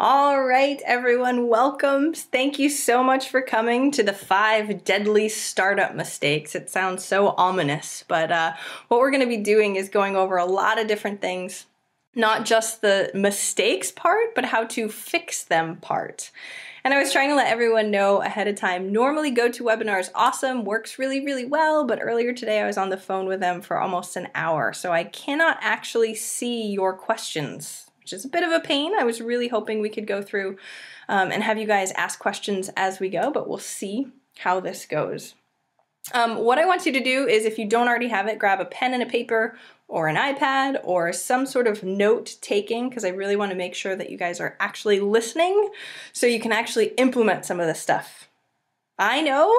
All right, everyone, welcome. Thank you so much for coming to the 5 deadly startup mistakes. It sounds so ominous, but what we're going to be doing is going over a lot of different things, not just the mistakes part, but how to fix them part. And I was trying to let everyone know ahead of time, normally GoToWebinar is awesome, works really, really well, but earlier today I was on the phone with them for almost an hour, so I cannot actually see your questions, which is a bit of a pain. I was really hoping we could go through and have you guys ask questions as we go, but we'll see how this goes. What I want you to do is, if you don't already have it, grab a pen and a paper or an iPad or some sort of note-taking, because I really want to make sure that you guys are actually listening so you can actually implement some of this stuff. I know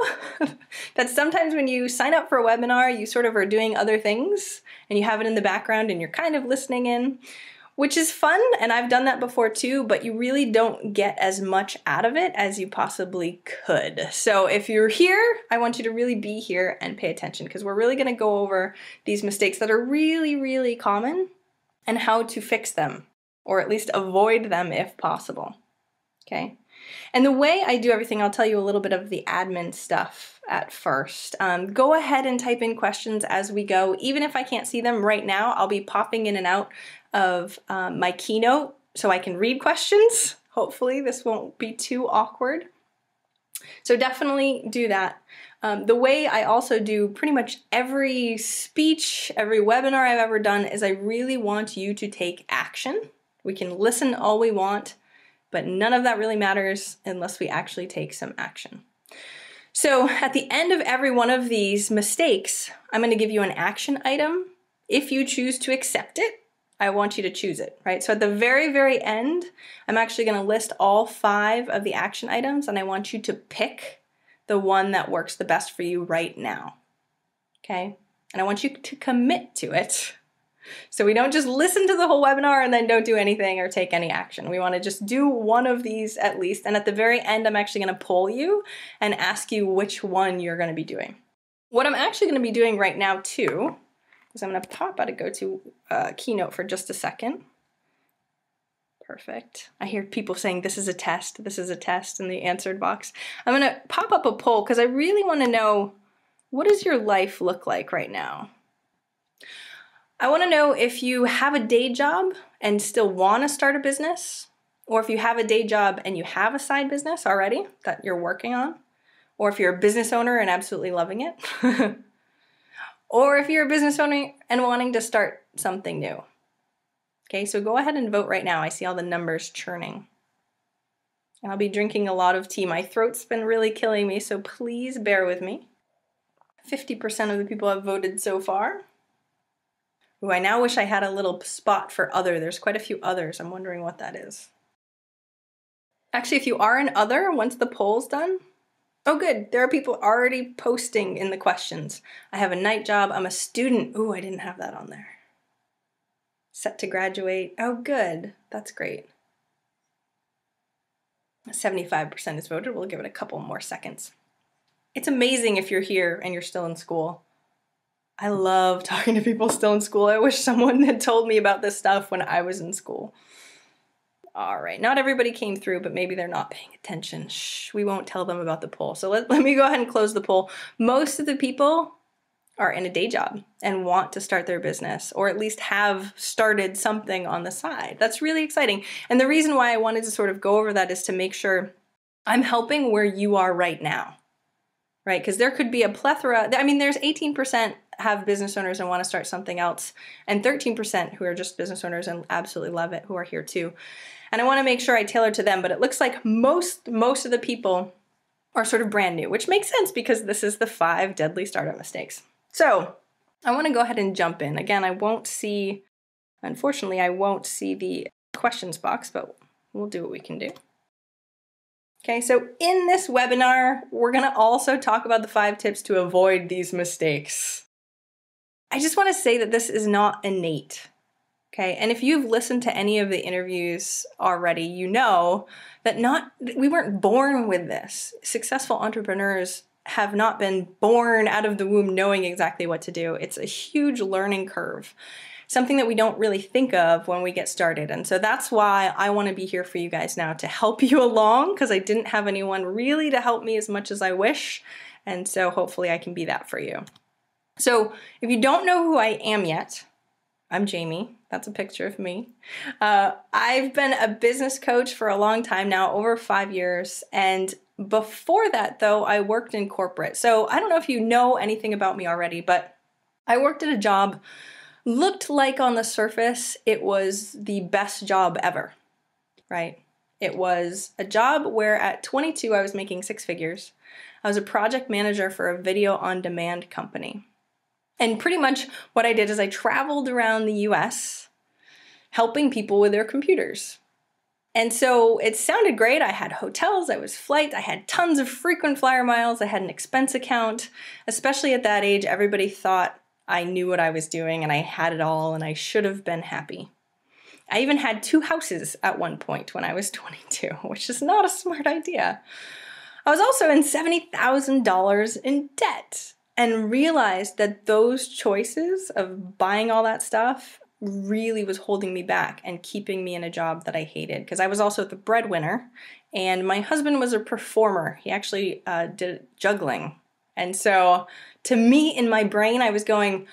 that sometimes when you sign up for a webinar, you sort of are doing other things and you have it in the background and you're kind of listening in, which is fun, and I've done that before too, but you really don't get as much out of it as you possibly could. So if you're here, I want you to really be here and pay attention, because we're really gonna go over these mistakes that are really, really common and how to fix them, or at least avoid them if possible, okay? And the way I do everything, I'll tell you a little bit of the admin stuff at first. Go ahead and type in questions as we go. Even if I can't see them right now, I'll be popping in and out of my keynote so I can read questions. Hopefully this won't be too awkward. So definitely do that. The way I also do pretty much every speech, every webinar I've ever done is I really want you to take action. We can listen all we want, but none of that really matters unless we actually take some action. So at the end of every one of these mistakes, I'm going to give you an action item. If you choose to accept it, I want you to choose it, right? So at the very, very end, I'm actually going to list all 5 of the action items, and I want you to pick the one that works the best for you right now, okay? And I want you to commit to it. So we don't just listen to the whole webinar and then don't do anything or take any action. We want to just do one of these at least. And at the very end, I'm actually going to poll you and ask you which one you're going to be doing. What I'm actually going to be doing right now too, is I'm going to pop out a keynote for just a second. Perfect. I hear people saying this is a test in the answered box. I'm going to pop up a poll because I really want to know, what does your life look like right now? I want to know if you have a day job and still want to start a business, or if you have a day job and you have a side business already that you're working on, or if you're a business owner and absolutely loving it, or if you're a business owner and wanting to start something new. Okay, so go ahead and vote right now. I see all the numbers churning. And I'll be drinking a lot of tea. My throat's been really killing me, so please bear with me. 50% of the people have voted so far. Ooh, I now wish I had a little spot for other. There's quite a few others. I'm wondering what that is. Actually, if you are an other, once the poll's done, oh good, there are people already posting in the questions. I have a night job, I'm a student. Ooh, I didn't have that on there. Set to graduate. Oh good, that's great. 75% is voted. We'll give it a couple more seconds. It's amazing if you're here and you're still in school. I love talking to people still in school. I wish someone had told me about this stuff when I was in school. All right, not everybody came through, but maybe they're not paying attention. Shh, we won't tell them about the poll. So let me go ahead and close the poll. Most of the people are in a day job and want to start their business, or at least have started something on the side. That's really exciting. And the reason why I wanted to sort of go over that is to make sure I'm helping where you are right now, right? Because there could be a plethora. I mean, there's 18% have business owners and want to start something else, and 13% who are just business owners and absolutely love it, who are here too. And I want to make sure I tailor to them, but it looks like most of the people are sort of brand new, which makes sense because this is the 5 deadly startup mistakes. So I want to go ahead and jump in. Again, unfortunately, I won't see the questions box, but we'll do what we can do. Okay, so in this webinar, we're going to also talk about the 5 tips to avoid these mistakes. I just want to say that this is not innate, okay? And if you've listened to any of the interviews already, you know that we weren't born with this. Successful entrepreneurs have not been born out of the womb knowing exactly what to do. It's a huge learning curve. something that we don't really think of when we get started. And so that's why I want to be here for you guys now to help you along, because I didn't have anyone really to help me as much as I wish. And so hopefully I can be that for you. So if you don't know who I am yet, I'm Jamie. That's a picture of me. I've been a business coach for a long time now, over 5 years. And before that, though, I worked in corporate. So I don't know if you know anything about me already, but I worked at a job, looked like on the surface it was the best job ever, right? It was a job where at 22 I was making 6 figures. I was a project manager for a video on demand company. And pretty much what I did is I traveled around the US helping people with their computers. And so it sounded great. I had hotels, I was flights, I had tons of frequent flyer miles, I had an expense account. Especially at that age, everybody thought I knew what I was doing and I had it all and I should have been happy. I even had 2 houses at one point when I was 22, which is not a smart idea. I was also in $70,000 in debt, and realized that those choices of buying all that stuff really was holding me back and keeping me in a job that I hated, because I was also the breadwinner and my husband was a performer. He actually did juggling. And so to me, in my brain, I was going,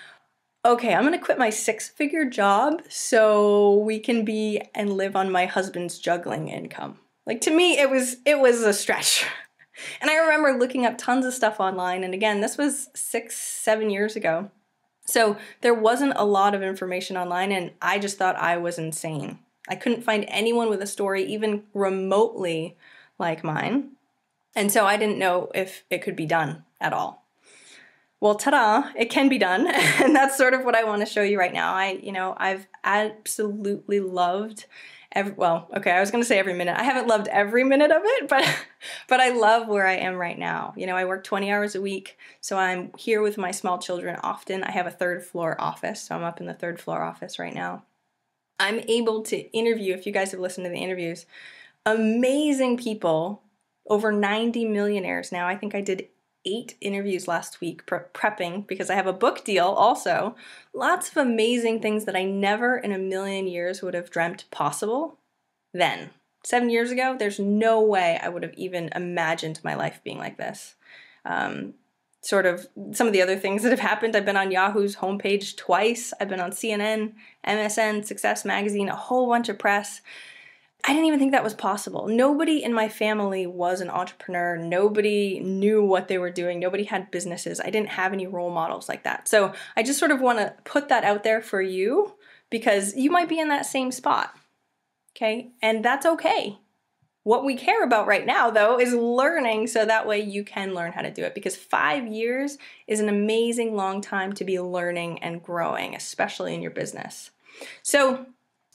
okay, I'm gonna quit my 6-figure job so we can be and live on my husband's juggling income. Like, to me, it was a stretch. And I remember looking up tons of stuff online. And again, this was 6-7 years ago. So there wasn't a lot of information online and I just thought I was insane. I couldn't find anyone with a story even remotely like mine. And so I didn't know if it could be done at all. Well, ta-da, it can be done. And that's sort of what I want to show you right now. I've absolutely loved I was going to say every minute. I haven't loved every minute of it, but I love where I am right now. I work 20 hours a week, so I'm here with my small children often. I have a 3rd floor office, so I'm up in the 3rd floor office right now. I'm able to interview, if you guys have listened to the interviews, amazing people, over 90 millionaires now. I think I did 8 interviews last week prepping because I have a book deal also. Lots of amazing things that I never in a million years would have dreamt possible then. 7 years ago, there's no way I would have even imagined my life being like this. Sort of some of the other things that have happened. I've been on Yahoo's homepage twice. I've been on CNN, MSN, Success Magazine, a whole bunch of press. I didn't even think that was possible. Nobody in my family was an entrepreneur. Nobody knew what they were doing. Nobody had businesses. I didn't have any role models like that. So I just sort of want to put that out there for you because you might be in that same spot, okay? And that's okay. What we care about right now, though, is learning so that way you can learn how to do it, because 5 years is an amazing long time to be learning and growing, especially in your business. So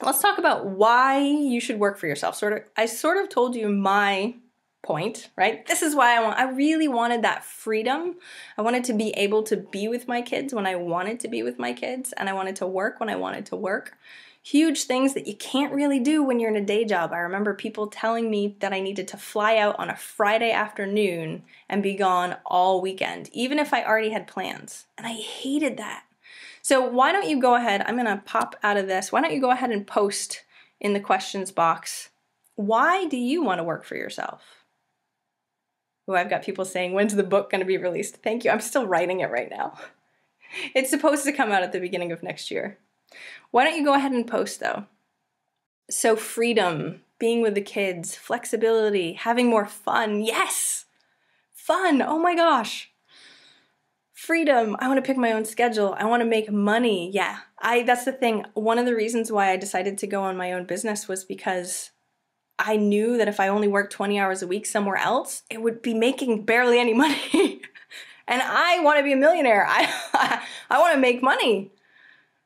let's talk about why you should work for yourself. I sort of told you my point, right? This is why I really wanted that freedom. I wanted to be able to be with my kids when I wanted to be with my kids, and I wanted to work when I wanted to work. Huge things that you can't really do when you're in a day job. I remember people telling me that I needed to fly out on a Friday afternoon and be gone all weekend, even if I already had plans. And I hated that. So why don't you go ahead, I'm gonna pop out of this, why don't you go ahead and post in the questions box, why do you wanna work for yourself? Oh, I've got people saying, when's the book gonna be released? Thank you, I'm still writing it right now. It's supposed to come out at the beginning of next year. Why don't you go ahead and post though? So freedom, being with the kids, flexibility, having more fun, yes! Fun, oh my gosh. Freedom, I want to pick my own schedule. I want to make money. Yeah, that's the thing. One of the reasons why I decided to go on my own business was because I knew that if I only worked 20 hours a week somewhere else, it would be making barely any money. And I want to be a millionaire. I want to make money.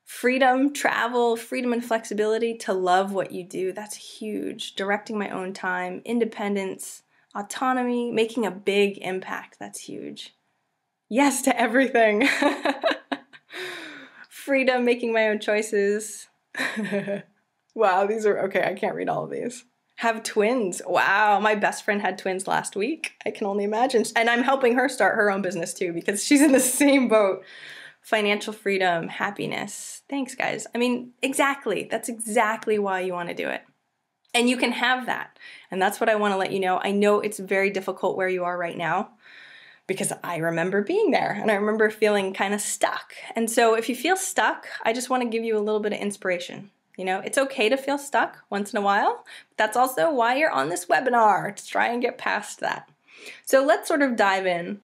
Freedom, travel, freedom and flexibility to love what you do. That's huge. Directing my own time, independence, autonomy, making a big impact. That's huge. Yes to everything. Freedom, making my own choices. Wow, these are, okay, I can't read all of these. Have twins. Wow, my best friend had twins last week. I can only imagine. And I'm helping her start her own business too because she's in the same boat. financial freedom, happiness. Thanks, guys. I mean, exactly. That's exactly why you want to do it. And you can have that. And that's what I want to let you know. I know it's very difficult where you are right now because I remember being there and I remember feeling kind of stuck. And so if you feel stuck, I just want to give you a little bit of inspiration. You know, it's okay to feel stuck once in a while. That's also why you're on this webinar, to try and get past that. So let's sort of dive in.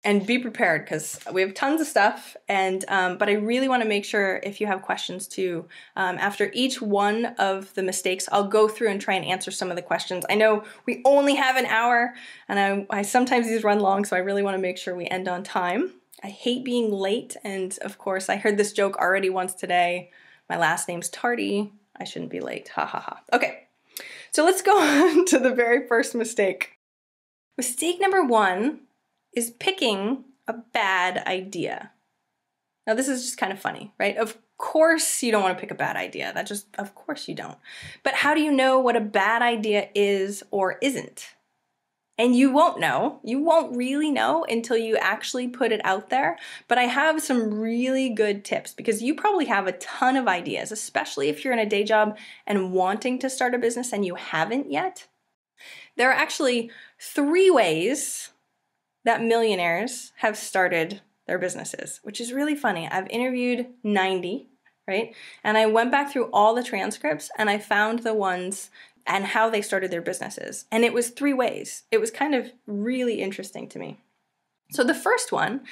And be prepared because we have tons of stuff, and but I really want to make sure if you have questions too, after each one of the mistakes, I'll go through and try and answer some of the questions. I know we only have an hour, and I sometimes these run long, so I really want to make sure we end on time. I hate being late, and of course, I heard this joke already once today. My last name's Tardy. I shouldn't be late. Ha ha ha. Okay, so let's go on to the very first mistake. Mistake number 1 is picking a bad idea. Now this is just kind of funny, right? Of course you don't want to pick a bad idea. Of course you don't. But how do you know what a bad idea is or isn't? And you won't know. You won't really know until you actually put it out there. But I have some really good tips because you probably have a ton of ideas, especially if you're in a day job and wanting to start a business and you haven't yet. There are actually 3 ways that millionaires have started their businesses, which is really funny. I've interviewed 90, right? And I went back through all the transcripts and I found the ones and how they started their businesses. And it was 3 ways. It was kind of really interesting to me. So the first one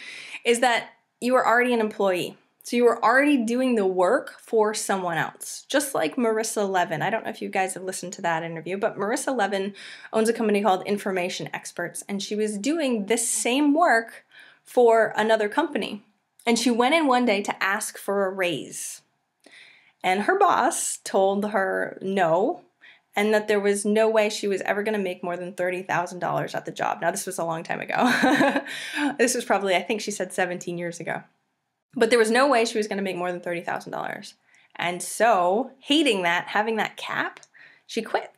is that you were already an employee. So you were already doing the work for someone else, just like Marissa Levin. I don't know if you guys have listened to that interview, but Marissa Levin owns a company called Information Experts, and she was doing this same work for another company. And she went in one day to ask for a raise. And her boss told her no, and that there was no way she was ever going to make more than $30,000 at the job. Now, this was a long time ago. This was probably, I think she said 17 years ago. But there was no way she was going to make more than $30,000. And so, hating that, having that cap, she quit.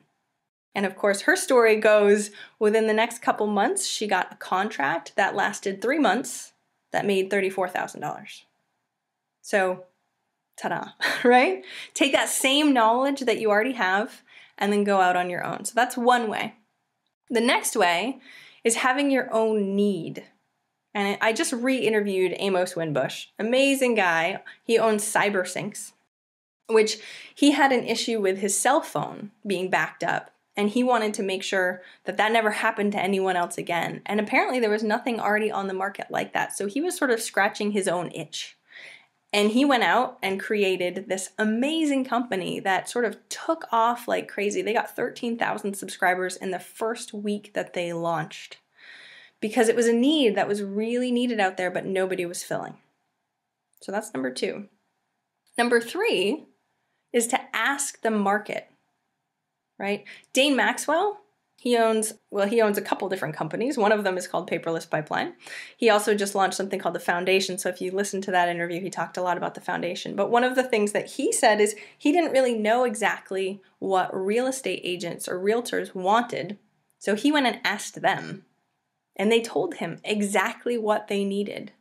And of course, her story goes, within the next couple months, she got a contract that lasted 3 months that made $34,000. So, ta-da, right? Take that same knowledge that you already have and then go out on your own. So that's one way. The next way is having your own need. And I just re-interviewed Amos Winbush, amazing guy. He owns CyberSyncs, which he had an issue with his cell phone being backed up. And he wanted to make sure that that never happened to anyone else again. And apparently there was nothing already on the market like that. So he was sort of scratching his own itch. And he went out and created this amazing company that sort of took off like crazy. They got 13,000 subscribers in the first week that they launched, because it was a need that was really needed out there, but nobody was filling. So that's number 2. Number 3 is to ask the market, right? Dane Maxwell, he owns a couple different companies. One of them is called Paperless Pipeline. He also just launched something called the Foundation. So if you listen to that interview, he talked a lot about the Foundation. But one of the things that he said is he didn't really know exactly what real estate agents or realtors wanted. So he went and asked them. And they told him exactly what they needed.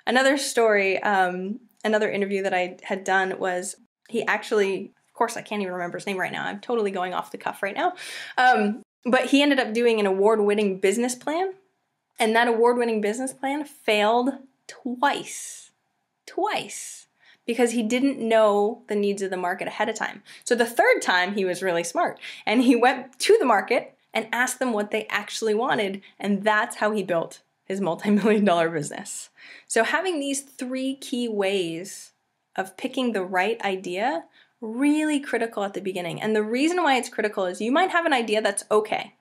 Another story, another interview that I had done was he actually, of course, I can't even remember his name right now. I'm totally going off the cuff right now. But he ended up doing an award-winning business plan. And that award-winning business plan failed twice. Because he didn't know the needs of the market ahead of time. So the third time, he was really smart. And he went to the market and asked them what they actually wanted, and that's how he built his multi-million-dollar business. So having these 3 key ways of picking the right idea, really critical at the beginning. And the reason why it's critical is you might have an idea that's okay,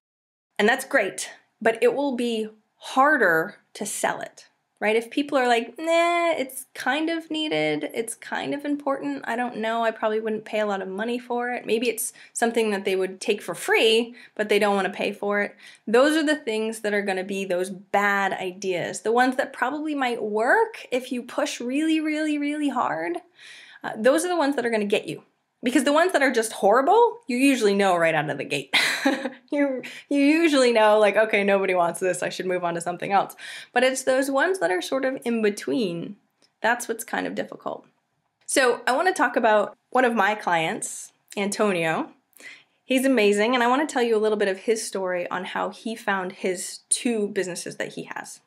and that's great, but it will be harder to sell it, right? If people are like, nah, it's kind of needed, it's kind of important, I don't know, I probably wouldn't pay a lot of money for it. Maybe it's something that they would take for free, but they don't want to pay for it. Those are the things that are going to be those bad ideas. The ones that probably might work if you push really, really, really hard. Those are the ones that are going to get you. Because the ones that are just horrible, you usually know right out of the gate. You usually know, like, okay, nobody wants this, I should move on to something else. But it's those ones that are sort of in between That's what's kind of difficult. So I want to talk about one of my clients, Antonio. He's amazing, and I want to tell you a little bit of his story on how he found his 2 businesses that he has.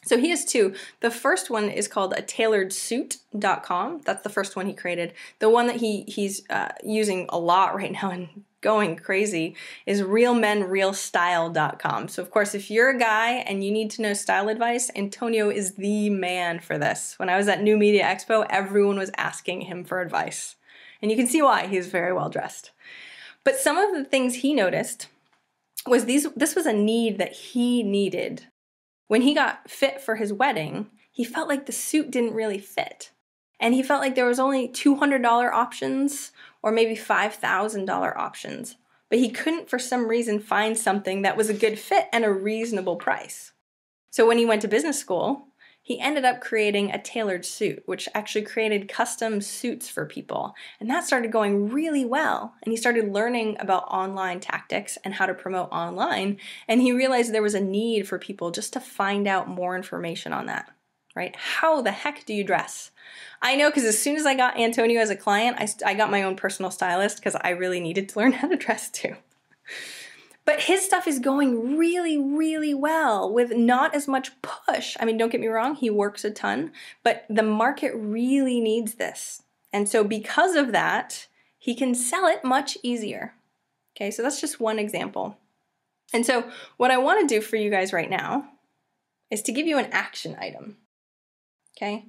So he has 2. The first one is called a tailoredsuit.com. That's the first one he created. The one that he's using a lot right now and going crazy is realmenrealstyle.com. So of course, if you're a guy and you need to know style advice, Antonio is the man for this. When I was at New Media Expo, everyone was asking him for advice. And you can see why. He's very well dressed. But some of the things he noticed was this was a need that he needed. When he got fit for his wedding, he felt like the suit didn't really fit. And he felt like there was only $200 options or maybe $5,000 options. But he couldn't, for some reason, find something that was a good fit and a reasonable price. So when he went to business school, he ended up creating a tailored suit, which actually created custom suits for people. And that started going really well. And he started learning about online tactics and how to promote online. And he realized there was a need for people just to find out more information on that, right? How the heck do you dress? I know, because as soon as I got Antonio as a client, I got my own personal stylist because I really needed to learn how to dress too. But his stuff is going really, really well with not as much push. I mean, don't get me wrong, he works a ton, but the market really needs this. And so because of that, he can sell it much easier. Okay, so that's just one example. And so what I want to do for you guys right now is to give you an action item. Okay?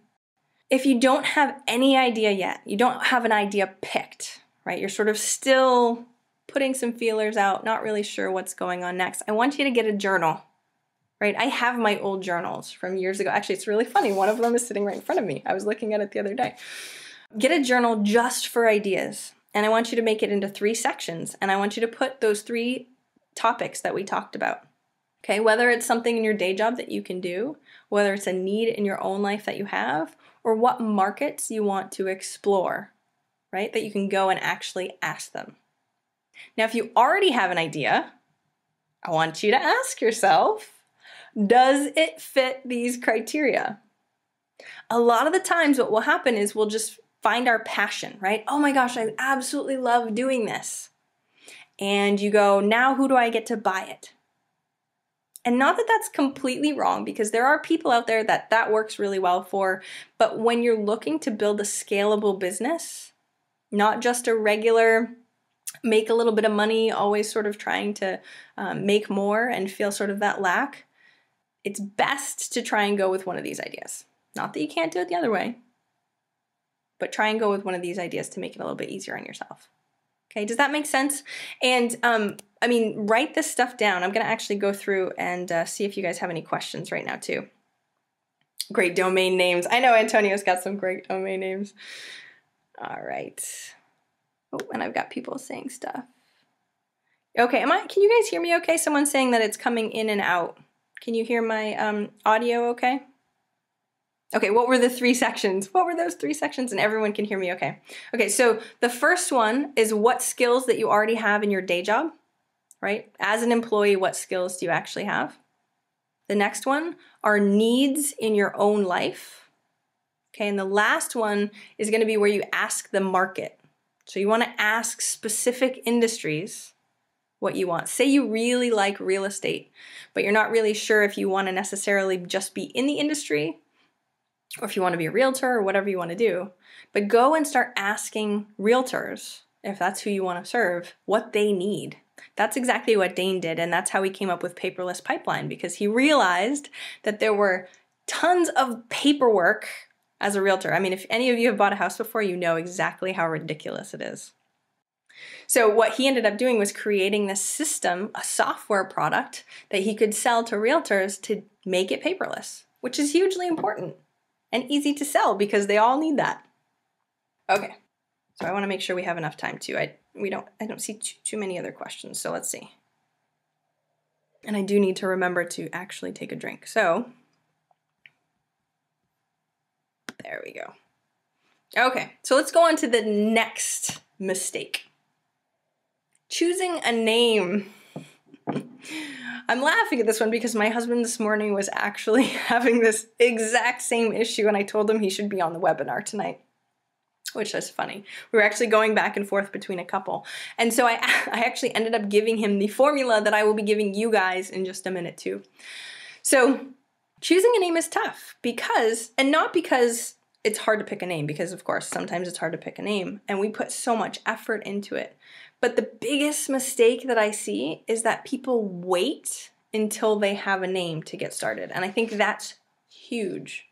If you don't have any idea yet, you don't have an idea picked, right? You're sort of still putting some feelers out, not really sure what's going on next. I want you to get a journal, right? I have my old journals from years ago. Actually, it's really funny. One of them is sitting right in front of me. I was looking at it the other day. Get a journal just for ideas. And I want you to make it into 3 sections. And I want you to put those 3 topics that we talked about. Okay, whether it's something in your day job that you can do, whether it's a need in your own life that you have, or what markets you want to explore, right? That you can go and actually ask them. Now, if you already have an idea, I want you to ask yourself, does it fit these criteria? A lot of the times what will happen is we'll just find our passion, right? Oh my gosh, I absolutely love doing this. And you go, now who do I get to buy it? And not that that's completely wrong, because there are people out there that works really well for, but when you're looking to build a scalable business, not just a regular make a little bit of money, always sort of trying to make more and feel sort of that lack, it's best to try and go with one of these ideas. Not that you can't do it the other way, but try and go with one of these ideas to make it a little bit easier on yourself. Okay, does that make sense? And I mean, write this stuff down. I'm going to actually go through and see if you guys have any questions right now too. Great domain names. I know Antonio's got some great domain names. All right. Oh, and I've got people saying stuff. Okay, can you guys hear me okay? Someone's saying that it's coming in and out. Can you hear my audio okay? Okay, what were the 3 sections? What were those 3 sections? And everyone can hear me okay. Okay, so the first one is what skills that you already have in your day job, right? As an employee, what skills do you actually have? The next one are needs in your own life. Okay, and the last one is going to be where you ask the market. So you want to ask specific industries what you want. Say you really like real estate, but you're not really sure if you want to necessarily just be in the industry or if you want to be a realtor or whatever you want to do. But go and start asking realtors, if that's who you want to serve, what they need. That's exactly what Dane did, and that's how he came up with Paperless Pipeline, because he realized that there were tons of paperwork as a realtor. I mean, if any of you have bought a house before, you know exactly how ridiculous it is. So what he ended up doing was creating this system, a software product that he could sell to realtors to make it paperless, which is hugely important and easy to sell because they all need that. Okay, so I want to make sure we have enough time too. I don't see too many other questions, so let's see. And I do need to remember to actually take a drink. So there we go. Okay, so let's go on to the next mistake. Choosing a name. I'm laughing at this one because my husband this morning was actually having this exact same issue, and I told him he should be on the webinar tonight, which is funny. We were actually going back and forth between a couple. And so I actually ended up giving him the formula that I will be giving you guys in just a minute too. So choosing a name is tough because, and not because it's hard to pick a name, because of course sometimes it's hard to pick a name and we put so much effort into it. But the biggest mistake that I see is that people wait until they have a name to get started. And I think that's huge,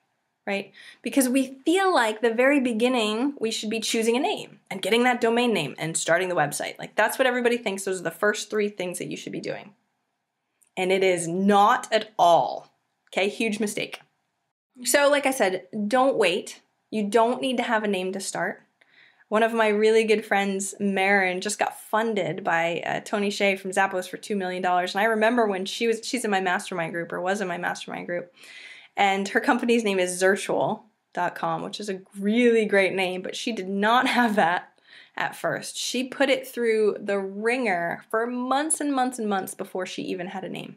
right? Because we feel like the very beginning we should be choosing a name and getting that domain name and starting the website. Like that's what everybody thinks. Those are the first 3 things that you should be doing. And it is not at all. Okay, huge mistake. So like I said, don't wait. You don't need to have a name to start. One of my really good friends, Marin, just got funded by Tony Hsieh from Zappos for $2 million. And I remember when she's in my mastermind group, or was in my mastermind group. And her company's name is Zirtual.com, which is a really great name, but she did not have that at first. She put it through the ringer for months and months and months before she even had a name.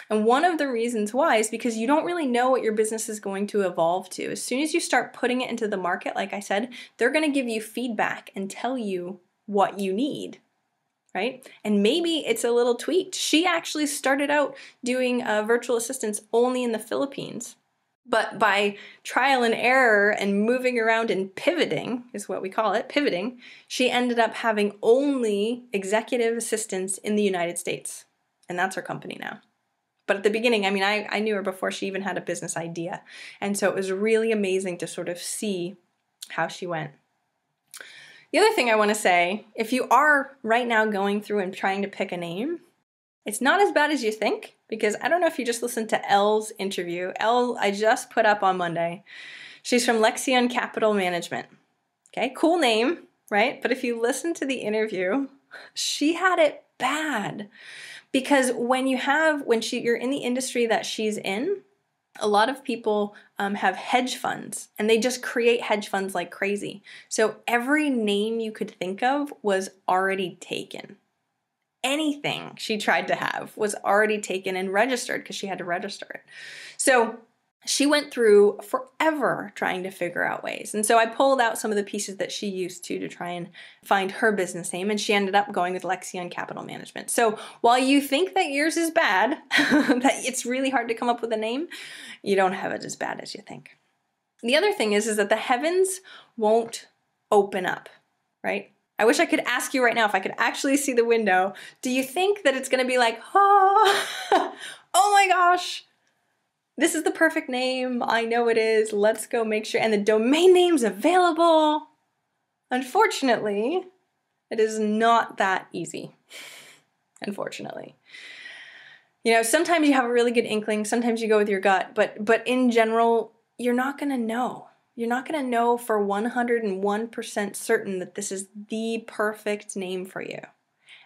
And one of the reasons why is because you don't really know what your business is going to evolve to. As soon as you start putting it into the market, like I said, they're going to give you feedback and tell you what you need, right? And maybe it's a little tweaked. She actually started out doing virtual assistants only in the Philippines. But by trial and error and moving around and pivoting, is what we call it, pivoting, she ended up having only executive assistants in the United States. And that's her company now. But at the beginning, I mean, I knew her before she even had a business idea. And so it was really amazing to sort of see how she went. The other thing I want to say, if you are right now going through and trying to pick a name, it's not as bad as you think, because I don't know if you just listened to Elle's interview. Elle, I just put up on Monday. She's from Lexion Capital Management. Okay, cool name, right? But if you listen to the interview, she had it bad. Because when you're in the industry that she's in, a lot of people have hedge funds, and they just create hedge funds like crazy. So every name you could think of was already taken. Anything she tried to have was already taken and registered because she had to register it. So she went through forever trying to figure out ways. And so I pulled out some of the pieces that she used to try and find her business name, and she ended up going with Lexion Capital Management. So while you think that yours is bad, that it's really hard to come up with a name, you don't have it as bad as you think. The other thing is that the heavens won't open up, right? I wish I could ask you right now if I could actually see the window. Do you think that it's going to be like, oh, oh my gosh, this is the perfect name. I know it is. Let's go make sure. And the domain name's available. Unfortunately, it is not that easy. Unfortunately. You know, sometimes you have a really good inkling. Sometimes you go with your gut. But in general, you're not going to know. You're not going to know for 101% certain that this is the perfect name for you.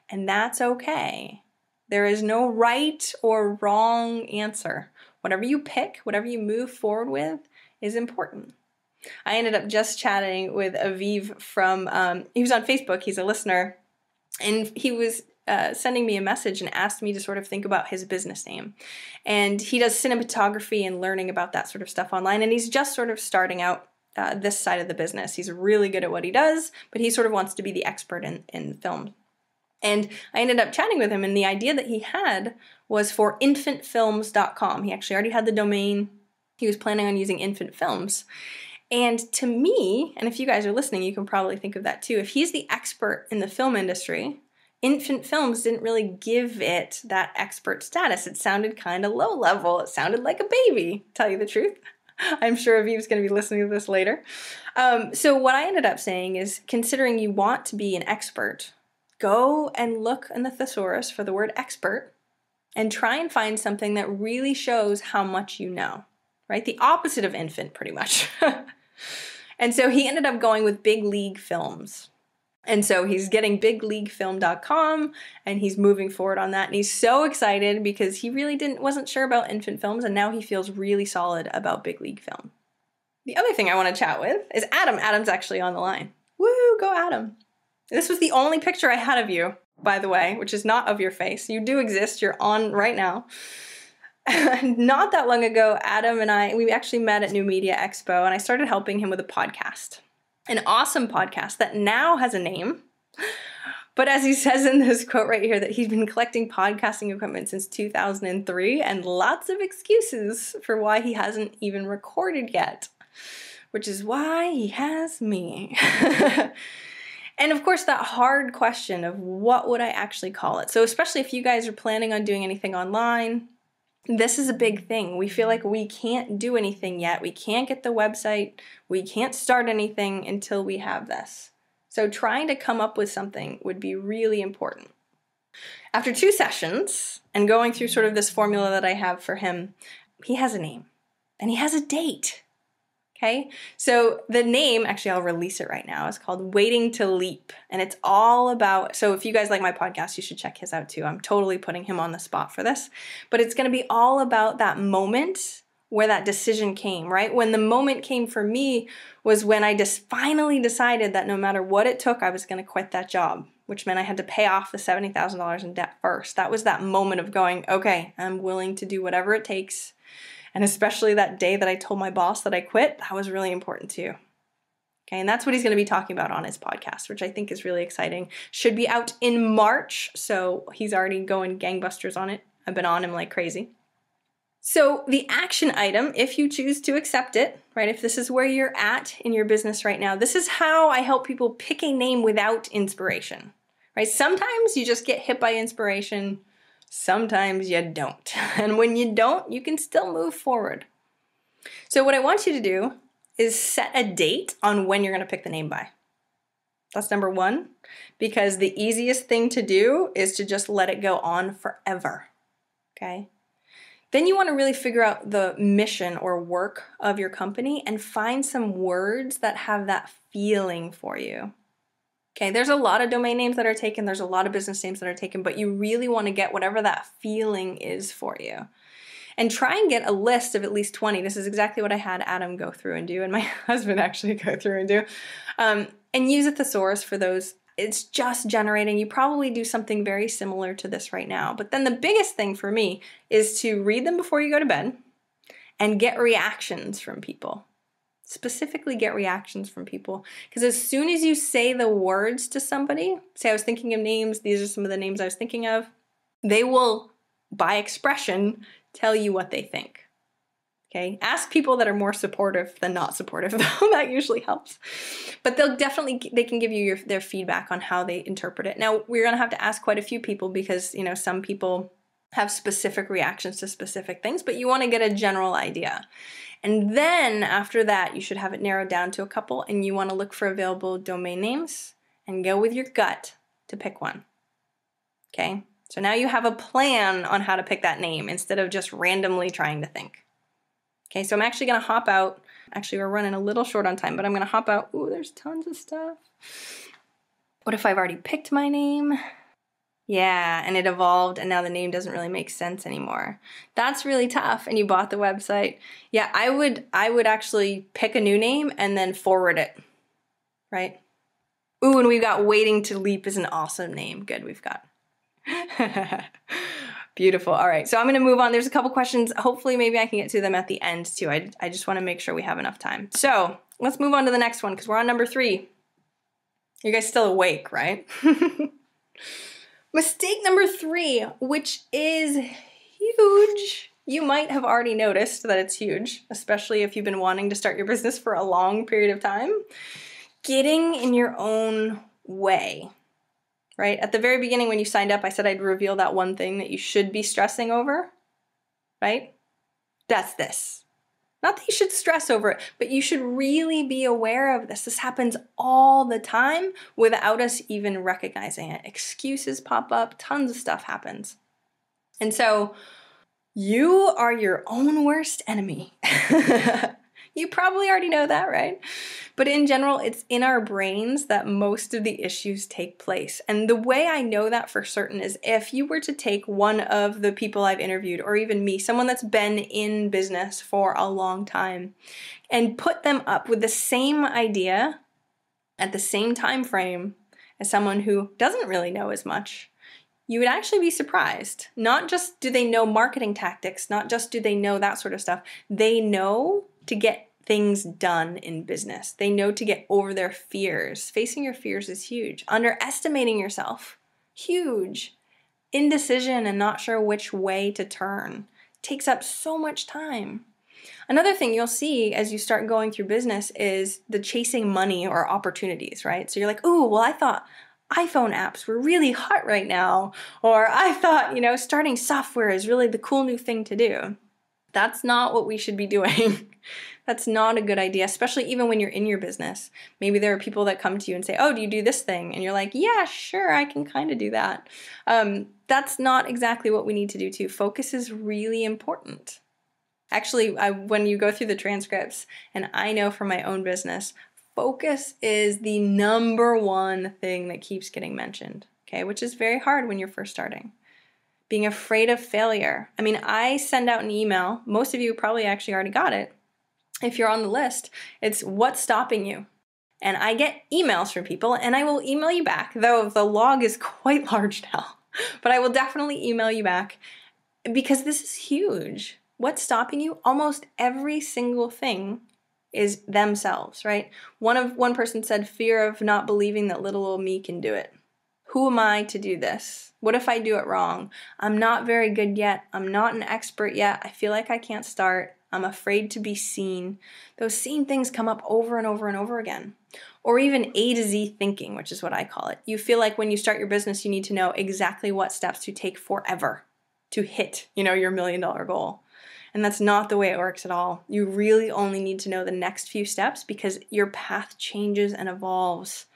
And that's okay. There is no right or wrong answer. Whatever you pick, whatever you move forward with is important. I ended up just chatting with Aviv from, he was on Facebook, he's a listener, and he was sending me a message and asked me to sort of think about his business name. And he does cinematography and learning about that sort of stuff online, and he's just sort of starting out this side of the business. He's really good at what he does, but he sort of wants to be the expert in film. And I ended up chatting with him, and the idea that he had was for infantfilms.com. He actually already had the domain. He was planning on using Infant Films. And to me, and if you guys are listening, you can probably think of that too, if he's the expert in the film industry, Infant Films didn't really give it that expert status. It sounded kind of low level. It sounded like a baby, to tell you the truth. I'm sure Aviv's going to be listening to this later. So what I ended up saying is, considering you want to be an expert, go and look in the thesaurus for the word expert and try and find something that really shows how much you know, right? The opposite of infant, pretty much. And so he ended up going with Big League Films. And so he's getting bigleaguefilm.com, and he's moving forward on that. And he's so excited because he really wasn't sure about Infant Films, and now he feels really solid about Big League Film. The other thing I want to chat with is Adam. Adam's actually on the line. Woo, go Adam. This was the only picture I had of you. by the way, which is not of your face. You do exist. You're on right now. Not that long ago, Adam and we actually met at New Media Expo, and I started helping him with a podcast. An awesome podcast that now has a name. But as he says in this quote right here, that he's been collecting podcasting equipment since 2003, and lots of excuses for why he hasn't even recorded yet, which is why he has me. And of course, that hard question of what would I actually call it? So especially if you guys are planning on doing anything online, this is a big thing. We feel like we can't do anything yet. We can't get the website. We can't start anything until we have this. So trying to come up with something would be really important. After 2 sessions and going through sort of this formula that I have for him, he has a name and he has a date. Okay, so the name, actually I'll release it right now, is called Waiting to Leap. And it's all about, so if you guys like my podcast, you should check his out too. I'm totally putting him on the spot for this. But it's going to be all about that moment where that decision came, right? When the moment came for me was when I just finally decided that no matter what it took, I was going to quit that job, which meant I had to pay off the $70,000 in debt first. That was that moment of going, okay, I'm willing to do whatever it takes. And especially that day that I told my boss that I quit, that was really important too. Okay, and that's what he's going to be talking about on his podcast, which I think is really exciting. Should be out in March, so he's already going gangbusters on it. I've been on him like crazy. So the action item, if you choose to accept it, right, if this is where you're at in your business right now, this is how I help people pick a name without inspiration, right? Sometimes you just get hit by inspiration. Sometimes you don't. And when you don't, you can still move forward. So what I want you to do is set a date on when you're going to pick the name by. That's number 1, because the easiest thing to do is to just let it go on forever. Okay? Then you want to really figure out the mission or work of your company and find some words that have that feeling for you. Okay, there's a lot of domain names that are taken, there's a lot of business names that are taken, but you really want to get whatever that feeling is for you. And try and get a list of at least 20. This is exactly what I had Adam go through and do, and my husband actually go through and do. And use a thesaurus for those. It's just generating. You probably do something very similar to this right now. But then the biggest thing for me is to read them before you go to bed and get reactions from people. Specifically get reactions from people. Because as soon as you say the words to somebody, say I was thinking of names, these are some of the names I was thinking of, they will, by expression, tell you what they think. Okay? Ask people that are more supportive than not supportive, though. That usually helps. But they can give you their feedback on how they interpret it. Now, we're going to have to ask quite a few people because, some people have specific reactions to specific things, but you want to get a general idea. And then after that, you should have it narrowed down to a couple, and you want to look for available domain names and go with your gut to pick one. Okay? So now you have a plan on how to pick that name instead of just randomly trying to think. Okay, so I'm actually going to hop out. Actually, we're running a little short on time, but I'm going to hop out. Ooh, there's tons of stuff. What if I've already picked my name? Yeah, and it evolved, and now the name doesn't really make sense anymore. That's really tough, and you bought the website. Yeah, I would actually pick a new name and then forward it, right? Ooh, and we've got Waiting to Leap is an awesome name. Good, we've got. Beautiful. All right, so I'm going to move on. There's a couple questions. Hopefully, maybe I can get to them at the end, too. I just want to make sure we have enough time. So let's move on to the next one, because we're on number 3. You guys still awake, right? Mistake number 3, which is huge. You might have already noticed that it's huge, especially if you've been wanting to start your business for a long period of time. Getting in your own way, right? At the very beginning when you signed up, I said I'd reveal that one thing that you should be stressing over, right? That's this. Not that you should stress over it, but you should really be aware of this. This happens all the time without us even recognizing it. Excuses pop up, tons of stuff happens. And so you are your own worst enemy. You probably already know that, right? But in general, it's in our brains that most of the issues take place. And the way I know that for certain is if you were to take one of the people I've interviewed, or even me, someone that's been in business for a long time, and put them up with the same idea at the same time frame as someone who doesn't really know as much, you would actually be surprised. Not just do they know marketing tactics, not just do they know that sort of stuff. They know to get things done in business. They know to get over their fears. Facing your fears is huge. Underestimating yourself, huge. Indecision and not sure which way to turn takes up so much time. Another thing you'll see as you start going through business is the chasing money or opportunities, right? So you're like, ooh, well, I thought iPhone apps were really hot right now. Or I thought, starting software is really the cool new thing to do. That's not what we should be doing. That's not a good idea, especially even when you're in your business. Maybe there are people that come to you and say, oh, do you do this thing? And you're like, yeah, sure, I can kind of do that. That's not exactly what we need to do too. Focus is really important. Actually, when you go through the transcripts, and I know from my own business, focus is the number one thing that keeps getting mentioned, okay? Which is very hard when you're first starting. Being afraid of failure. I mean, I send out an email. Most of you probably actually already got it. If you're on the list, it's what's stopping you? And I get emails from people, and I will email you back, though the log is quite large now. But I will definitely email you back because this is huge. What's stopping you? Almost every single thing is themselves, right? One person said, fear of not believing that little old me can do it. Who am I to do this? What if I do it wrong? I'm not very good yet. I'm not an expert yet. I feel like I can't start. I'm afraid to be seen. Those same things come up over and over and over again. Or even A to Z thinking, which is what I call it. You feel like when you start your business, you need to know exactly what steps to take forever to hit, your $1 million goal. And that's not the way it works at all. You really only need to know the next few steps because your path changes and evolves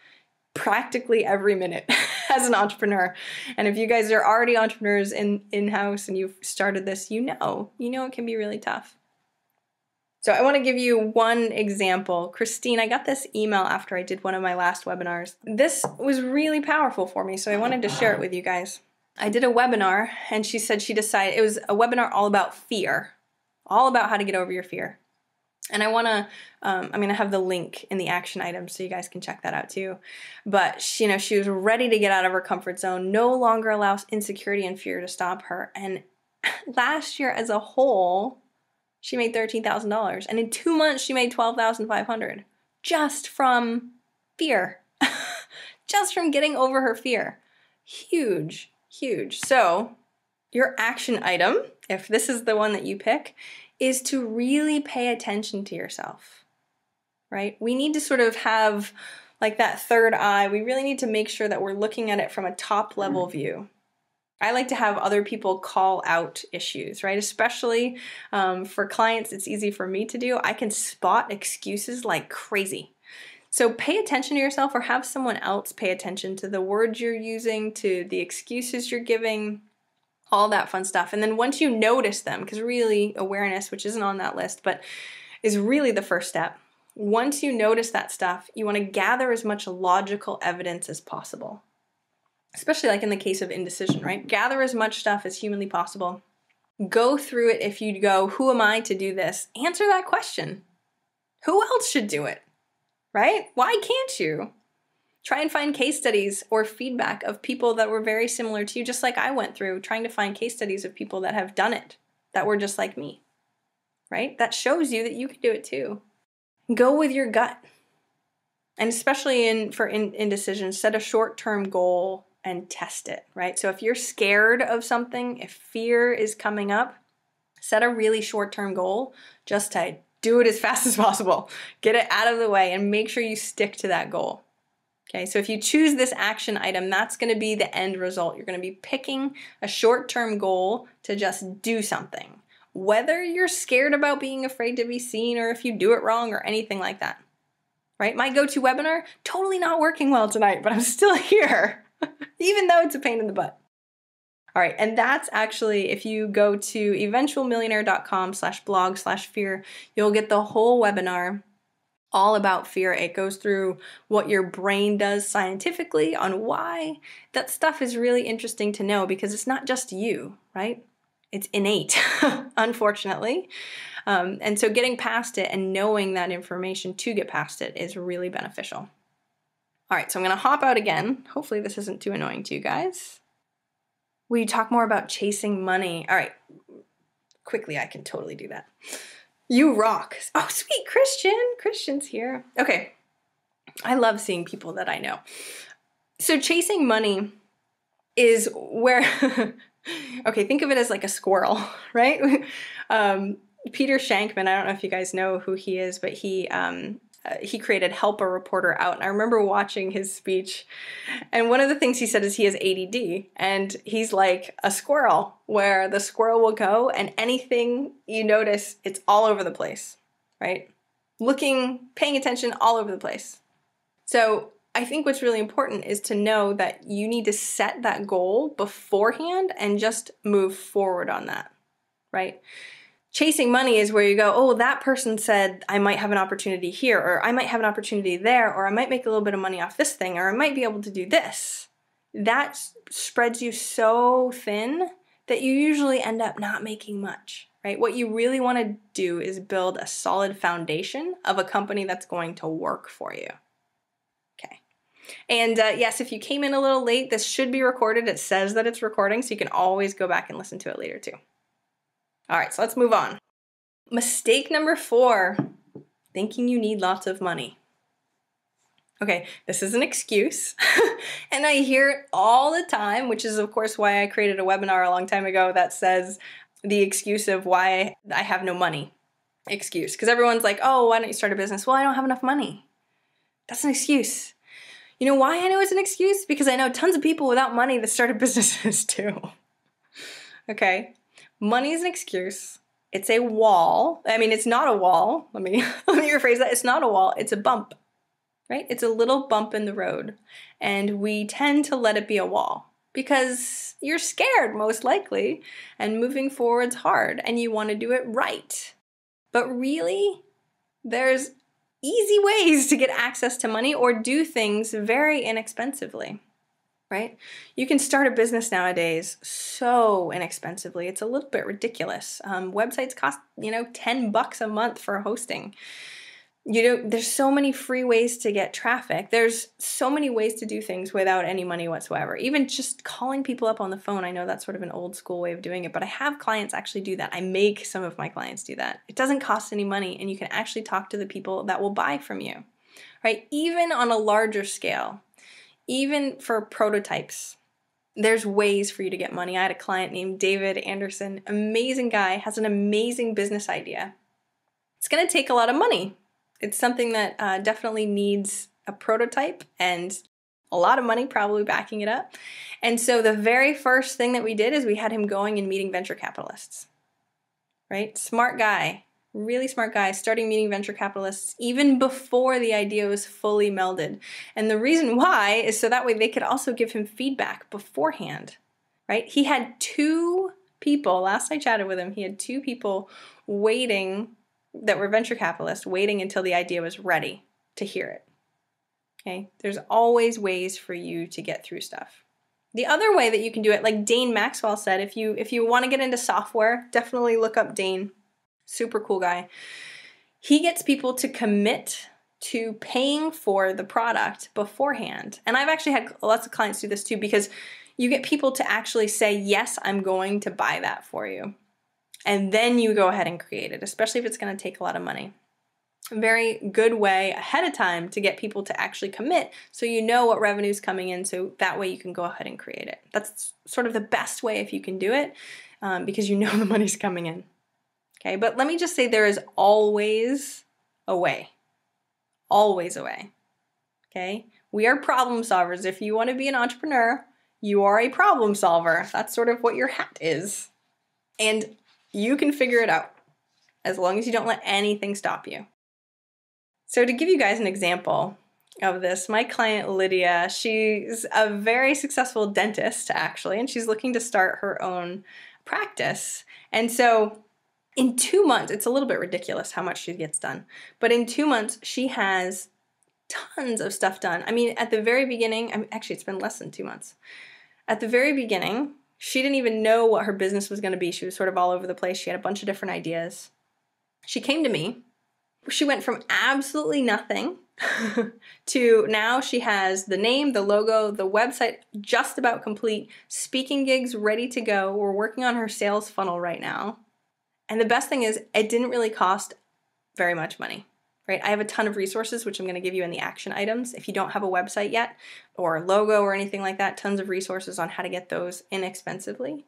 practically every minute as an entrepreneur. And if you guys are already entrepreneurs in-house and you've started this, you know it can be really tough. So I want to give you one example. Christine, I got this email after I did one of my last webinars. This was really powerful for me, so I wanted to share it with you guys. I did a webinar, and she said she decided, it was a webinar all about fear, all about how to get over your fear. And I want to, I'm going to have the link in the action items so you guys can check that out too. But she was ready to get out of her comfort zone, no longer allow insecurity and fear to stop her. And last year as a whole, she made $13,000. And in 2 months, she made $12,500 just from fear, just from getting over her fear. Huge, huge. So your action item, if this is the one that you pick, is to really pay attention to yourself, right? We need to sort of have like that third eye. We really need to make sure that we're looking at it from a top level view. I like to have other people call out issues, right? Especially for clients, it's easy for me to do. I can spot excuses like crazy. So pay attention to yourself or have someone else pay attention to the words you're using, to the excuses you're giving, all that fun stuff. And then once you notice them, because really awareness, which isn't on that list, but is really the first step. Once you notice that stuff, you want to gather as much logical evidence as possible. Especially like in the case of indecision, right? Gather as much stuff as humanly possible. Go through it. If you go, who am I to do this? Answer that question. Who else should do it, right? Why can't you? Try and find case studies or feedback of people that were very similar to you, just like I went through, trying to find case studies of people that have done it, that were just like me, right? That shows you that you can do it too. Go with your gut. And especially for indecision, set a short-term goal and test it, right? So if you're scared of something, if fear is coming up, set a really short-term goal just to do it as fast as possible. Get it out of the way and make sure you stick to that goal. Okay, so if you choose this action item, that's going to be the end result. You're going to be picking a short-term goal to just do something. Whether you're scared about being afraid to be seen or if you do it wrong or anything like that, right? My go-to webinar, totally not working well tonight, but I'm still here, even though it's a pain in the butt. All right, and that's actually, if you go to eventualmillionaire.com/blog/fear, you'll get the whole webinar all about fear. It goes through what your brain does scientifically on why that stuff is really interesting to know because it's not just you, right? It's innate, unfortunately. And so getting past it and knowing that information to get past it is really beneficial. All right, so I'm going to hop out again. Hopefully this isn't too annoying to you guys. We talk more about chasing money. All right, quickly, I can totally do that. You rock. Oh, sweet Christian. Christian's here. Okay. I love seeing people that I know. So chasing money is where, okay, think of it as like a squirrel, right? Peter Shankman, I don't know if you guys know who he is, but he created Help a Reporter Out. And I remember watching his speech. And one of the things he said is he has ADD. And he's like a squirrel, where the squirrel will go and anything you notice, it's all over the place, right? Looking, paying attention all over the place. So I think what's really important is to know that you need to set that goal beforehand and just move forward on that, right? Chasing money is where you go, oh, that person said I might have an opportunity here, or I might have an opportunity there, or I might make a little bit of money off this thing, or I might be able to do this. That spreads you so thin that you usually end up not making much, right? What you really want to do is build a solid foundation of a company that's going to work for you. Okay. And yes, if you came in a little late, this should be recorded. It says that it's recording, so you can always go back and listen to it later too. All right, so let's move on. Mistake number 4, thinking you need lots of money. Okay, this is an excuse, and I hear it all the time, which is of course why I created a webinar a long time ago that says the excuse of why I have no money excuse. Because everyone's like, oh, why don't you start a business? Well, I don't have enough money. That's an excuse. You know why I know it's an excuse? Because I know tons of people without money that started businesses too. Okay? Money is an excuse. It's a wall. I mean, it's not a wall. Let me rephrase that. It's not a wall. It's a bump, right? It's a little bump in the road. And we tend to let it be a wall because you're scared, most likely, and moving forward's hard, and you want to do it right. But really, there's easy ways to get access to money or do things very inexpensively. Right? You can start a business nowadays so inexpensively. It's a little bit ridiculous. Websites cost, $10 a month for hosting. There's so many free ways to get traffic. There's so many ways to do things without any money whatsoever. Even just calling people up on the phone. I know that's sort of an old school way of doing it, but I have clients actually do that. I make some of my clients do that. It doesn't cost any money, and you can actually talk to the people that will buy from you, right? Even on a larger scale. Even for prototypes, there's ways for you to get money. I had a client named David Anderson, amazing guy, has an amazing business idea. It's going to take a lot of money. It's something that definitely needs a prototype and a lot of money probably backing it up. And so the very first thing that we did is we had him going and meeting venture capitalists, right? Smart guy. Really smart guy, starting meeting venture capitalists even before the idea was fully melded. And the reason why is so that way they could also give him feedback beforehand, right? He had 2 people, last I chatted with him, he had 2 people waiting that were venture capitalists, waiting until the idea was ready to hear it. Okay? There's always ways for you to get through stuff. The other way that you can do it, like Dane Maxwell said, if you want to get into software, definitely look up Dane. Super cool guy. He gets people to commit to paying for the product beforehand. And I've actually had lots of clients do this too, because you get people to actually say, yes, I'm going to buy that for you. And then you go ahead and create it, especially if it's going to take a lot of money. A very good way ahead of time to get people to actually commit so you know what revenue is coming in, so that way you can go ahead and create it. That's sort of the best way if you can do it, because you know the money's coming in. Okay, but let me just say there is always a way. Always a way. Okay? We are problem solvers. If you want to be an entrepreneur, you are a problem solver. That's sort of what your hat is. And you can figure it out as long as you don't let anything stop you. So to give you guys an example of this, my client Lydia, she's a very successful dentist actually, and she's looking to start her own practice. And so in 2 months, it's a little bit ridiculous how much she gets done, but in 2 months, she has tons of stuff done. I mean, at the very beginning, actually it's been less than 2 months. At the very beginning, she didn't even know what her business was going to be. She was sort of all over the place. She had a bunch of different ideas. She came to me. She went from absolutely nothing to now she has the name, the logo, the website just about complete, speaking gigs ready to go. We're working on her sales funnel right now. And the best thing is it didn't really cost very much money, right? I have a ton of resources, which I'm going to give you in the action items. If you don't have a website yet or a logo or anything like that, tons of resources on how to get those inexpensively.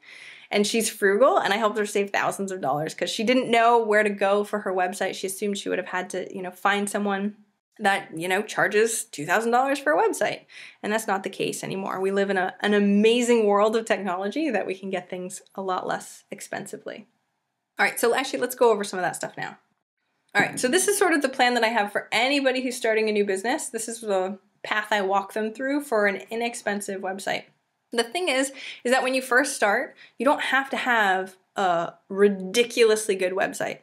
And she's frugal, and I helped her save thousands of dollars because she didn't know where to go for her website. She assumed she would have had to, find someone that, charges $2,000 for a website. And that's not the case anymore. We live in an amazing world of technology that we can get things a lot less expensively. All right, so actually let's go over some of that stuff now. All right, so this is sort of the plan that I have for anybody who's starting a new business. This is the path I walk them through for an inexpensive website. The thing is that when you first start, you don't have to have a ridiculously good website.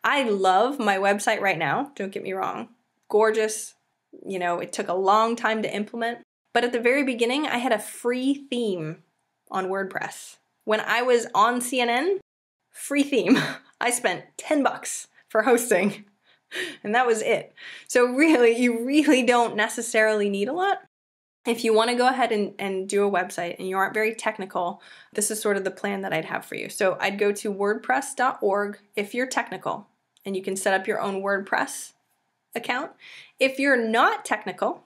I love my website right now, don't get me wrong. Gorgeous, it took a long time to implement. But at the very beginning, I had a free theme on WordPress. When I was on CNN, free theme. I spent $10 for hosting, and that was it. So really, you really don't necessarily need a lot. If you want to go ahead and do a website and you aren't very technical, this is sort of the plan that I'd have for you. So I'd go to wordpress.org if you're technical, and you can set up your own WordPress account. If you're not technical,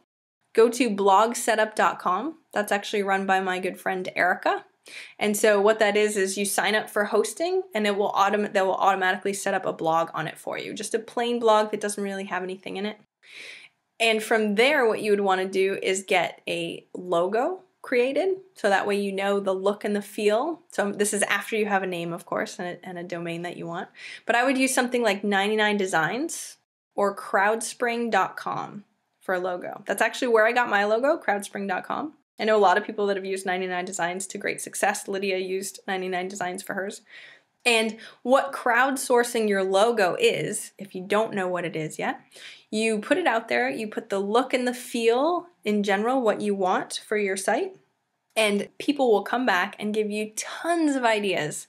go to blogsetup.com. That's actually run by my good friend Erica. And so what that is you sign up for hosting, and they will automatically set up a blog on it for you. Just a plain blog that doesn't really have anything in it. And from there, what you would want to do is get a logo created, so that way you know the look and the feel. So this is after you have a name, of course, and a domain that you want. But I would use something like 99 Designs or crowdspring.com for a logo. That's actually where I got my logo, crowdspring.com. I know a lot of people that have used 99 Designs to great success. Lydia used 99 Designs for hers. And what crowdsourcing your logo is, if you don't know what it is yet, you put it out there, you put the look and the feel in general, what you want for your site, and people will come back and give you tons of ideas.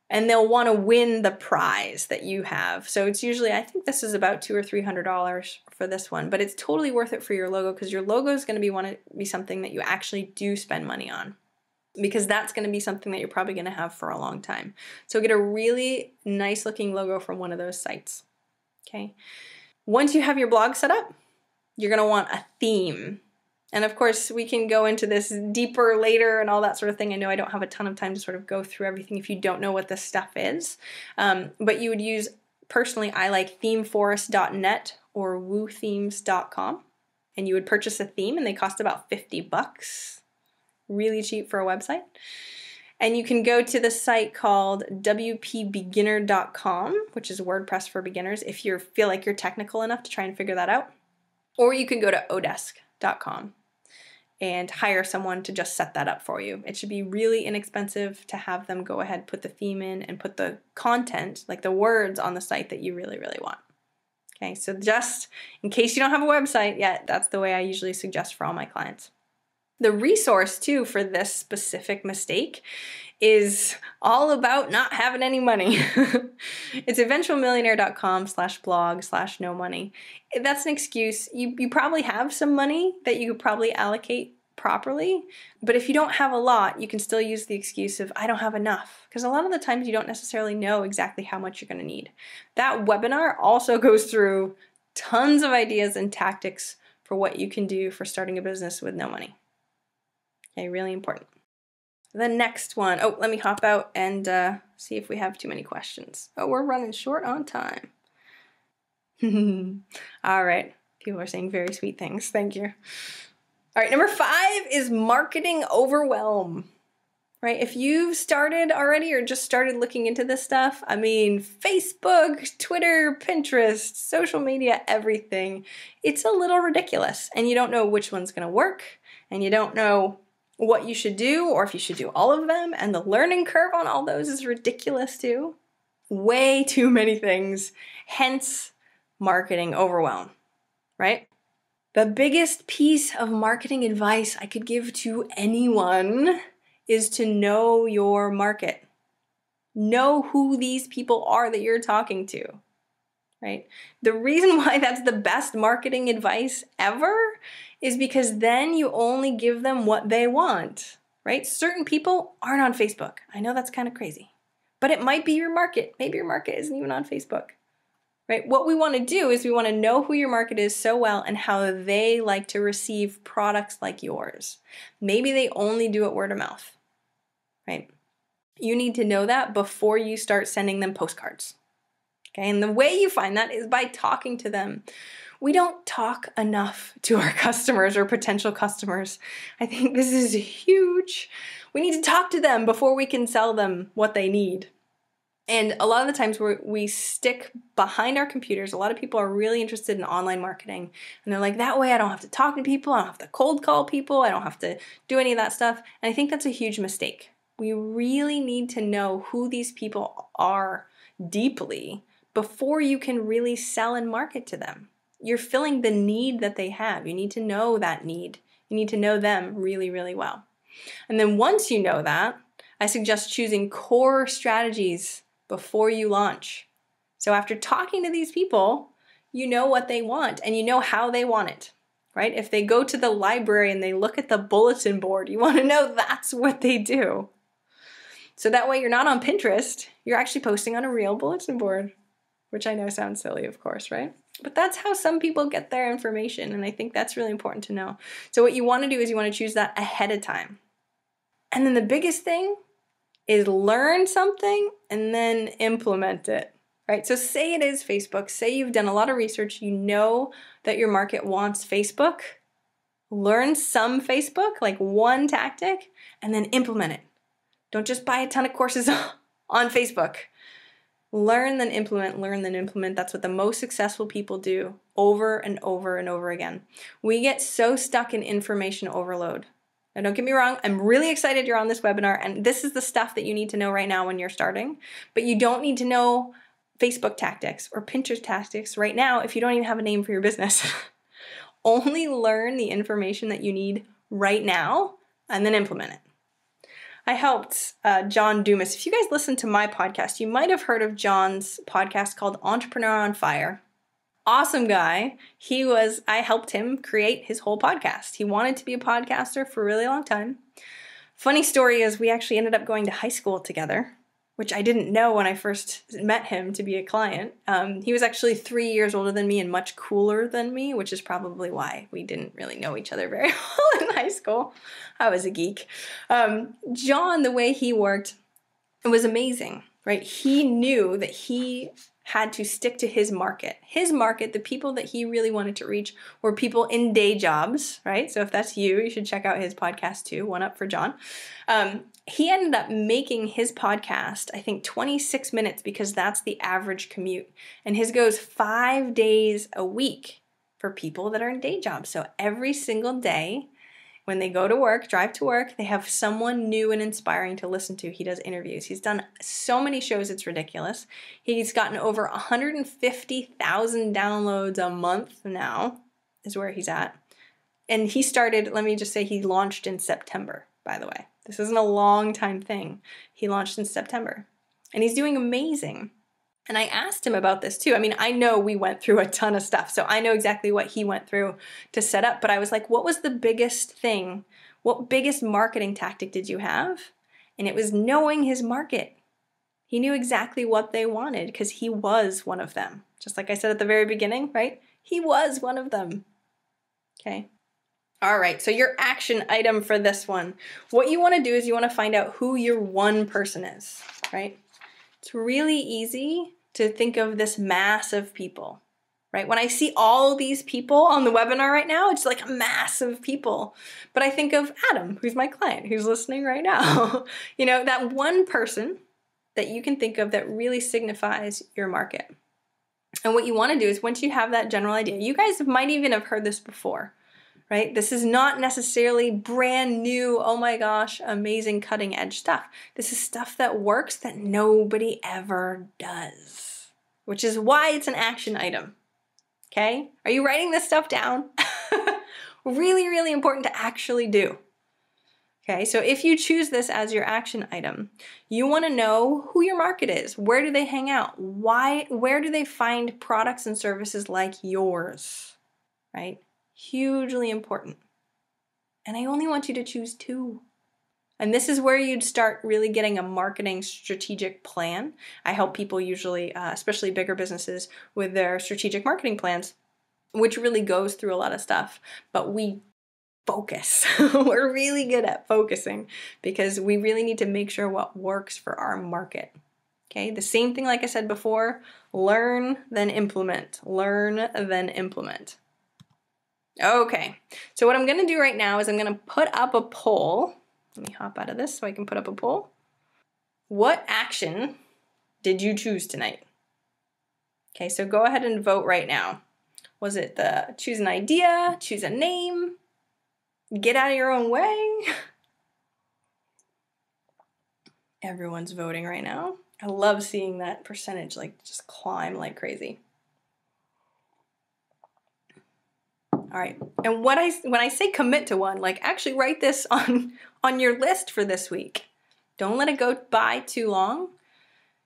And they'll want to win the prize that you have. So it's usually, I think this is about $200 or $300 for this one, but it's totally worth it for your logo, because your logo is going to want to be something that you actually do spend money on, because that's going to be something that you're probably going to have for a long time. So get a really nice looking logo from one of those sites. Okay. Once you have your blog set up, you're going to want a theme. And of course, we can go into this deeper later and all that sort of thing. I know I don't have a ton of time to sort of go through everything if you don't know what this stuff is. But you would use, personally, I like themeforest.net or woothemes.com. And you would purchase a theme, and they cost about $50. Really cheap for a website. And you can go to the site called wpbeginner.com, which is WordPress for beginners, if you feel like you're technical enough to try and figure that out. Or you can go to odesk.com and hire someone to just set that up for you. It should be really inexpensive to have them go ahead, put the theme in, and put the content, like the words on the site that you really, really want. Okay, so just in case you don't have a website yet, that's the way I usually suggest for all my clients. The resource, too, for this specific mistake is all about not having any money. It's eventualmillionaire.com/blog/no money. That's an excuse. You probably have some money that you could probably allocate properly, but if you don't have a lot, you can still use the excuse of, I don't have enough, because a lot of the times you don't necessarily know exactly how much you're going to need. That webinar also goes through tons of ideas and tactics for what you can do for starting a business with no money. Okay, really important. The next one. Oh, let me hop out and see if we have too many questions. Oh, we're running short on time. All right. People are saying very sweet things. Thank you. All right, number 5 is marketing overwhelm. Right? If you've started already or just started looking into this stuff, I mean, Facebook, Twitter, Pinterest, social media, everything, it's a little ridiculous. And you don't know which one's going to work, and you don't know what you should do, or if you should do all of them, and the learning curve on all those is ridiculous too. Way too many things, hence marketing overwhelm, right? The biggest piece of marketing advice I could give to anyone is to know your market. Know who these people are that you're talking to. right? The reason why that's the best marketing advice ever is because then you only give them what they want, right? Certain people aren't on Facebook. I know that's kind of crazy, but it might be your market. Maybe your market isn't even on Facebook, right? What we want to do is we want to know who your market is so well and how they like to receive products like yours. Maybe they only do it word of mouth, right? You need to know that before you start sending them postcards. Okay, and the way you find that is by talking to them. We don't talk enough to our customers or potential customers. I think this is huge. We need to talk to them before we can sell them what they need. And a lot of the times we stick behind our computers. A lot of people are really interested in online marketing. And they're like, that way I don't have to talk to people. I don't have to cold call people. I don't have to do any of that stuff. And I think that's a huge mistake. We really need to know who these people are deeply before you can really sell and market to them. You're filling the need that they have. You need to know that need. You need to know them really, really well. And then once you know that, I suggest choosing core strategies before you launch. So after talking to these people, you know what they want and you know how they want it, right? If they go to the library and they look at the bulletin board, you want to know that's what they do. So that way you're not on Pinterest, you're actually posting on a real bulletin board, which I know sounds silly, of course, right? But that's how some people get their information, and I think that's really important to know. So what you want to do is you want to choose that ahead of time. And then the biggest thing is learn something and then implement it, right? So say it is Facebook. Say you've done a lot of research. You know that your market wants Facebook. Learn some Facebook, like one tactic, and then implement it. Don't just buy a ton of courses on Facebook. Learn, then implement, learn, then implement. That's what the most successful people do over and over and over again. We get so stuck in information overload. Now, don't get me wrong, I'm really excited you're on this webinar, and this is the stuff that you need to know right now when you're starting, but you don't need to know Facebook tactics or Pinterest tactics right now if you don't even have a name for your business. Only learn the information that you need right now and then implement it. I helped John Dumas. If you guys listen to my podcast, you might have heard of John's podcast called Entrepreneur on Fire. Awesome guy. I helped him create his whole podcast. He wanted to be a podcaster for a really long time. Funny story is we actually ended up going to high school together, which I didn't know when I first met him to be a client. He was actually 3 years older than me and much cooler than me, which is probably why we didn't really know each other very well in high school. I was a geek. John, the way he worked, it was amazing, right? He knew that he had to stick to his market. His market, the people that he really wanted to reach were people in day jobs, right? So if that's you, you should check out his podcast too, One Up for John. He ended up making his podcast, I think 26 minutes because that's the average commute. And his goes 5 days a week for people that are in day jobs. So every single day, when they go to work, drive to work, they have someone new and inspiring to listen to. He does interviews. He's done so many shows, it's ridiculous. He's gotten over 150,000 downloads a month now, is where he's at. And he started, let me just say, he launched in September, by the way. This isn't a long time thing. He launched in September. And he's doing amazing. And I asked him about this too. I mean, I know we went through a ton of stuff, so I know exactly what he went through to set up, but I was like, what was the biggest thing? What biggest marketing tactic did you have? And it was knowing his market. He knew exactly what they wanted because he was one of them. Just like I said at the very beginning, right? He was one of them. Okay. All right, so your action item for this one. What you want to do is you want to find out who your one person is, right? It's really easy to think of this mass of people, right? When I see all these people on the webinar right now, it's like a mass of people. But I think of Adam, who's my client, who's listening right now. You know, that one person that you can think of that really signifies your market. And what you want to do is once you have that general idea, you guys might even have heard this before, right? This is not necessarily brand new, oh my gosh, amazing cutting edge stuff. This is stuff that works that nobody ever does, which is why it's an action item, okay? Are you writing this stuff down? Really, really important to actually do, Okay, so if you choose this as your action item, you want to know who your market is. Where do they hang out? Where do they find products and services like yours? Right? Hugely important. And I only want you to choose 2. And this is where you'd start really getting a marketing strategic plan. I help people usually, especially bigger businesses, with their strategic marketing plans, which really goes through a lot of stuff. But we focus. We're really good at focusing because we really need to make sure what works for our market. Okay, the same thing like I said before, learn, then implement. Learn, then implement. Okay, so what I'm going to do right now is I'm going to put up a poll. Let me hop out of this so I can put up a poll. What action did you choose tonight? Okay, so go ahead and vote right now. Was it the choose an idea, choose a name, get out of your own way? Everyone's voting right now. I love seeing that percentage like just climb like crazy. All right, and when I say commit to one, like actually write this on your list for this week. Don't let it go by too long.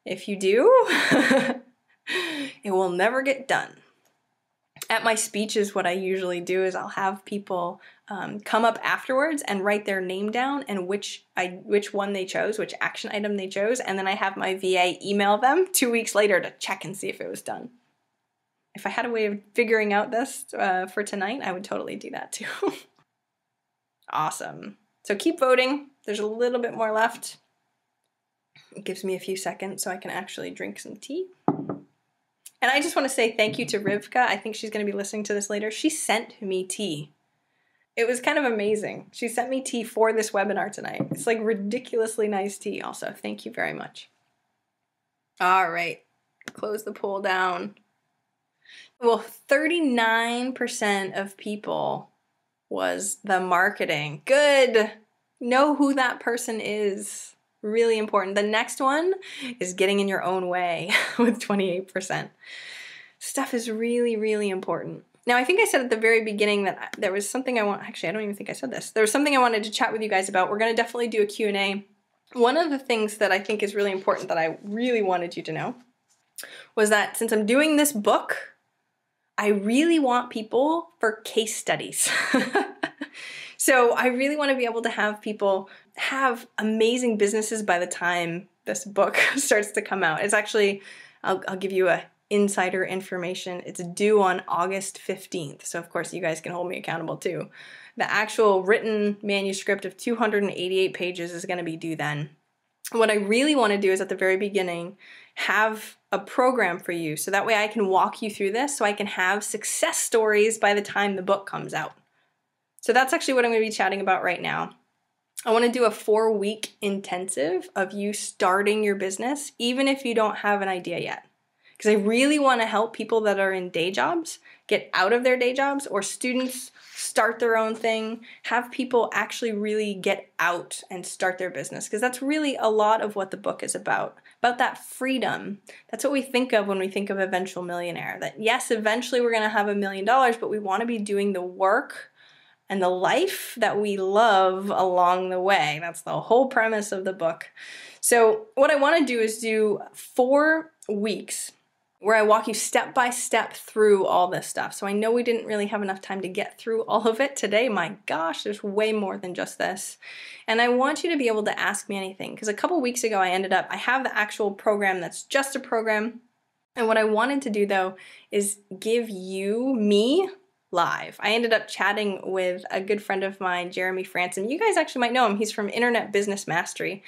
If you do, it will never get done. At my speeches, what I usually do is I'll have people come up afterwards and write their name down and which one they chose, which action item they chose, and then I have my VA email them 2 weeks later to check and see if it was done. If I had a way of figuring out this for tonight, I would totally do that too. Awesome. So keep voting. There's a little bit more left. It gives me a few seconds so I can actually drink some tea. And I just want to say thank you to Rivka. I think she's going to be listening to this later. She sent me tea. It was kind of amazing. She sent me tea for this webinar tonight. It's like ridiculously nice tea also. Thank you very much. All right. Close the poll down. Well, 39% of people was the marketing. Good. Know who that person is. Really important. The next one is getting in your own way with 28%. Stuff is really, really important. Now, I think I said at the very beginning that there was something I don't even think I said this. There was something I wanted to chat with you guys about. We're going to definitely do a Q&A. One of the things that I think is really important that I really wanted you to know was that since I'm doing this book, I really want people for case studies. So I really want to be able to have people have amazing businesses by the time this book starts to come out. It's actually, I'll give you a insider information. It's due on August 15th. So of course you guys can hold me accountable too. The actual written manuscript of 288 pages is going to be due then. What I really want to do is at the very beginning have a program for you so that way I can walk you through this so I can have success stories by the time the book comes out. So that's actually what I'm going to be chatting about right now. I want to do a 4-week intensive of you starting your business, even if you don't have an idea yet. Because I really want to help people that are in day jobs get out of their day jobs, or students start their own thing, have people actually really get out and start their business. Because that's really a lot of what the book is about that freedom. That's what we think of when we think of eventual millionaire. That yes, eventually we're going to have $1 million, but we want to be doing the work and the life that we love along the way. That's the whole premise of the book. So what I want to do is do 4 weeks where I walk you step by step through all this stuff. So I know we didn't really have enough time to get through all of it today. My gosh, there's way more than just this. And I want you to be able to ask me anything, because a couple weeks ago I have the actual program that's just a program. And what I wanted to do though is give me live. I ended up chatting with a good friend of mine, Jeremy Franson. You guys actually might know him. He's from Internet Business Mastery.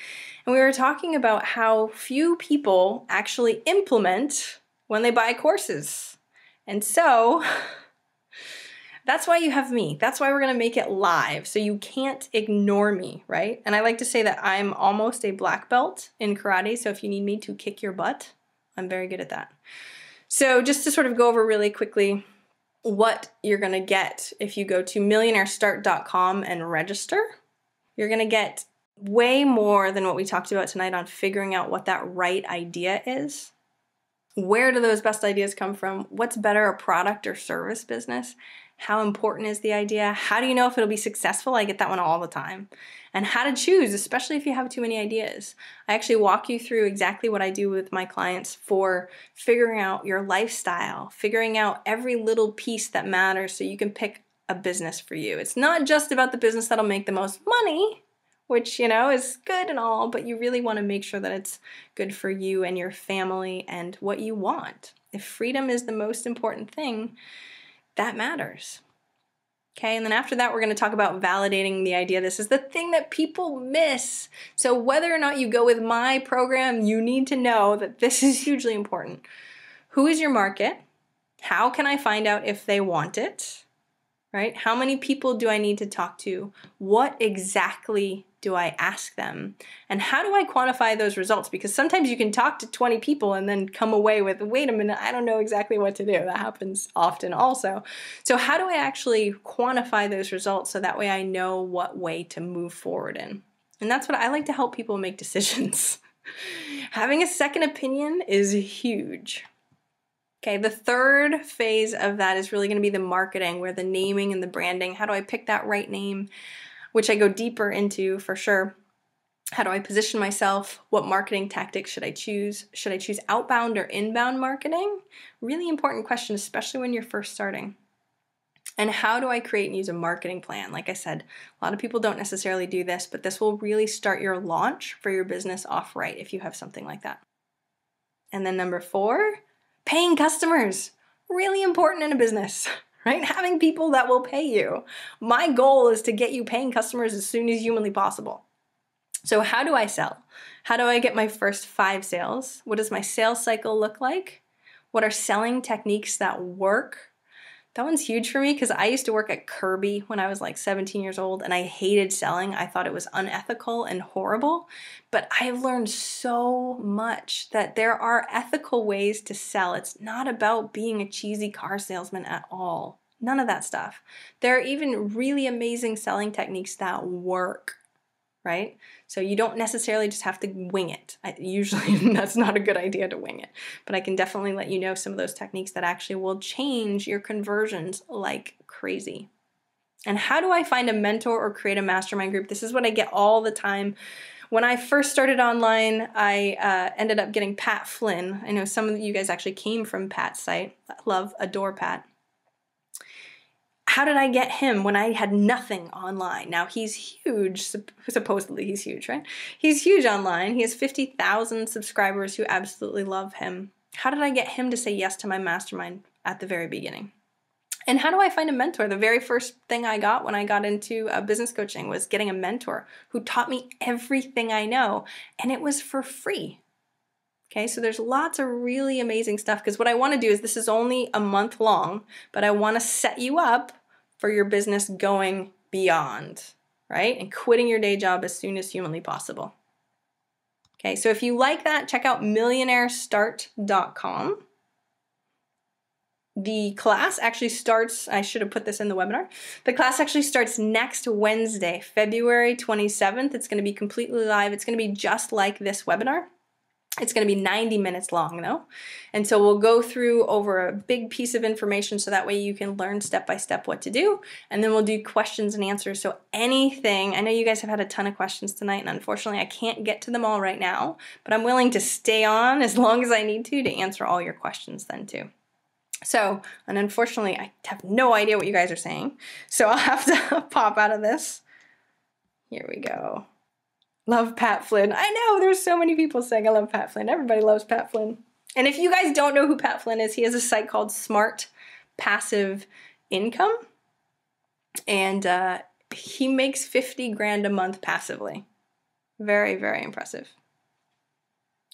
And we were talking about how few people actually implement when they buy courses. And so that's why you have me. That's why we're going to make it live. So you can't ignore me, right? And I like to say that I'm almost a black belt in karate. So if you need me to kick your butt, I'm very good at that. So just to sort of go over really quickly what you're going to get if you go to millionairesstart.com and register. You're going to get way more than what we talked about tonight on figuring out what that right idea is. Where do those best ideas come from? What's better, a product or service business? How important is the idea? How do you know if it'll be successful? I get that one all the time. And how to choose, especially if you have too many ideas. I actually walk you through exactly what I do with my clients for figuring out your lifestyle, figuring out every little piece that matters so you can pick a business for you. It's not just about the business that'll make the most money, which, is good and all, but you really want to make sure that it's good for you and your family and what you want. If freedom is the most important thing, that matters. Okay, and then after that, we're going to talk about validating the idea. This is the thing that people miss. So whether or not you go with my program, you need to know that this is hugely important. Who is your market? How can I find out if they want it? Right? How many people do I need to talk to? What exactly do I ask them? And how do I quantify those results? Because sometimes you can talk to 20 people and then come away with, wait a minute, I don't know exactly what to do. That happens often also. So how do I actually quantify those results so that way I know what way to move forward in? And that's what I like to help people make decisions. Having a second opinion is huge. Okay, the third phase of that is really going to be the marketing, where the naming and the branding. How do I pick that right name? Which I go deeper into for sure. How do I position myself? What marketing tactics should I choose? Should I choose outbound or inbound marketing? Really important question, especially when you're first starting. And how do I create and use a marketing plan? Like I said, a lot of people don't necessarily do this, but this will really start your launch for your business off right if you have something like that. And then number 4, paying customers. Really important in a business, right? Having people that will pay you. My goal is to get you paying customers as soon as humanly possible. So how do I sell? How do I get my first 5 sales? What does my sales cycle look like? What are selling techniques that work? That one's huge for me because I used to work at Kirby when I was like 17 years old and I hated selling. I thought it was unethical and horrible, but I've learned so much that there are ethical ways to sell. It's not about being a cheesy car salesman at all. None of that stuff. There are even really amazing selling techniques that work. Right? So you don't necessarily just have to wing it. Usually that's not a good idea to wing it, but I can definitely let you know some of those techniques that actually will change your conversions like crazy. And how do I find a mentor or create a mastermind group? This is what I get all the time. When I first started online, I ended up getting Pat Flynn. I know some of you guys actually came from Pat's site. Love, adore Pat. How did I get him when I had nothing online? Now he's huge, supposedly he's huge, right? He's huge online. He has 50,000 subscribers who absolutely love him. How did I get him to say yes to my mastermind at the very beginning? And how do I find a mentor? The very first thing I got when I got into business coaching was getting a mentor who taught me everything I know, and it was for free. Okay, so there's lots of really amazing stuff because what I want to do is, this is only a month long, but I want to set you up for your business going beyond, right? And quitting your day job as soon as humanly possible. Okay, so if you like that, check out millionairestart.com. The class actually starts, I should have put this in the webinar. The class actually starts next Wednesday, February 27th. It's going to be completely live. It's going to be just like this webinar. It's going to be 90 minutes long though. And so we'll go through over a big piece of information so that way you can learn step by step what to do. And then we'll do questions and answers. So anything, I know you guys have had a ton of questions tonight and unfortunately I can't get to them all right now, but I'm willing to stay on as long as I need to answer all your questions then too. So, and unfortunately I have no idea what you guys are saying. So I'll have to pop out of this. Here we go. Love Pat Flynn. I know, there's so many people saying I love Pat Flynn. Everybody loves Pat Flynn. And if you guys don't know who Pat Flynn is, he has a site called Smart Passive Income. And he makes 50 grand a month passively. Very, very impressive.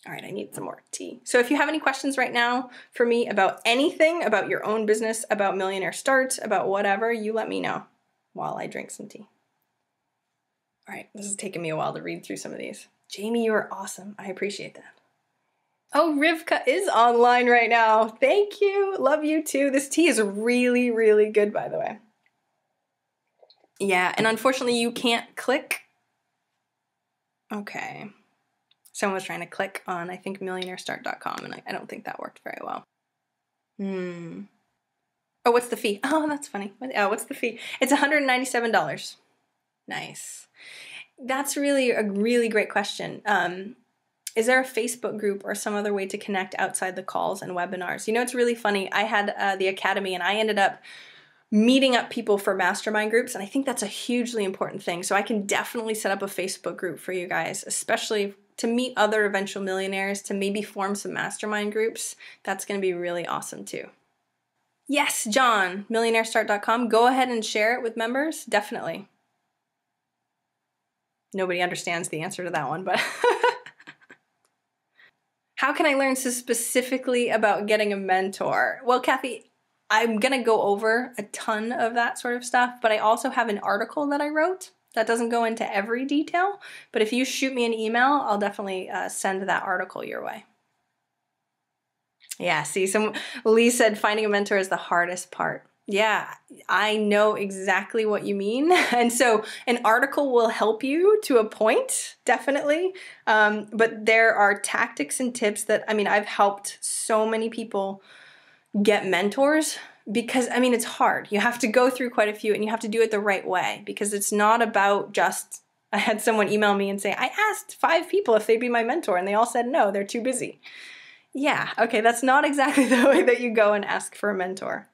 All right, I need some more tea. So if you have any questions right now for me about anything, about your own business, about Millionaire Start, about whatever, you let me know while I drink some tea. All right, this is taking me a while to read through some of these. Jamie, you are awesome. I appreciate that. Oh, Rivka is online right now. Thank you. Love you too. This tea is really, really good, by the way. Yeah, and unfortunately you can't click. Okay. Someone was trying to click on, I think, millionairestart.com, and I don't think that worked very well. Oh, what's the fee? Oh, that's funny. What's the fee? It's $197. Nice. That's really a really great question. Is there a Facebook group or some other way to connect outside the calls and webinars? You know, it's really funny. I had the Academy and I ended up meeting up people for mastermind groups. And I think that's a hugely important thing. So I can definitely set up a Facebook group for you guys, especially to meet other eventual millionaires, to maybe form some mastermind groups. That's going to be really awesome too. Yes, John, millionairestart.com. Go ahead and share it with members. Definitely. Nobody understands the answer to that one, but how can I learn so specifically about getting a mentor? Well, Kathy, I'm going to go over a ton of that sort of stuff, but I also have an article that I wrote that doesn't go into every detail. But if you shoot me an email, I'll definitely send that article your way. Yeah, see, Lee said finding a mentor is the hardest part. Yeah, I know exactly what you mean. And so an article will help you to a point, definitely. But there are tactics and tips that, I mean, I've helped so many people get mentors because, I mean, it's hard. You have to go through quite a few and you have to do it the right way because it's not about just, I had someone email me and say, I asked 5 people if they'd be my mentor and they all said no, they're too busy. Yeah, okay, that's not exactly the way that you go and ask for a mentor.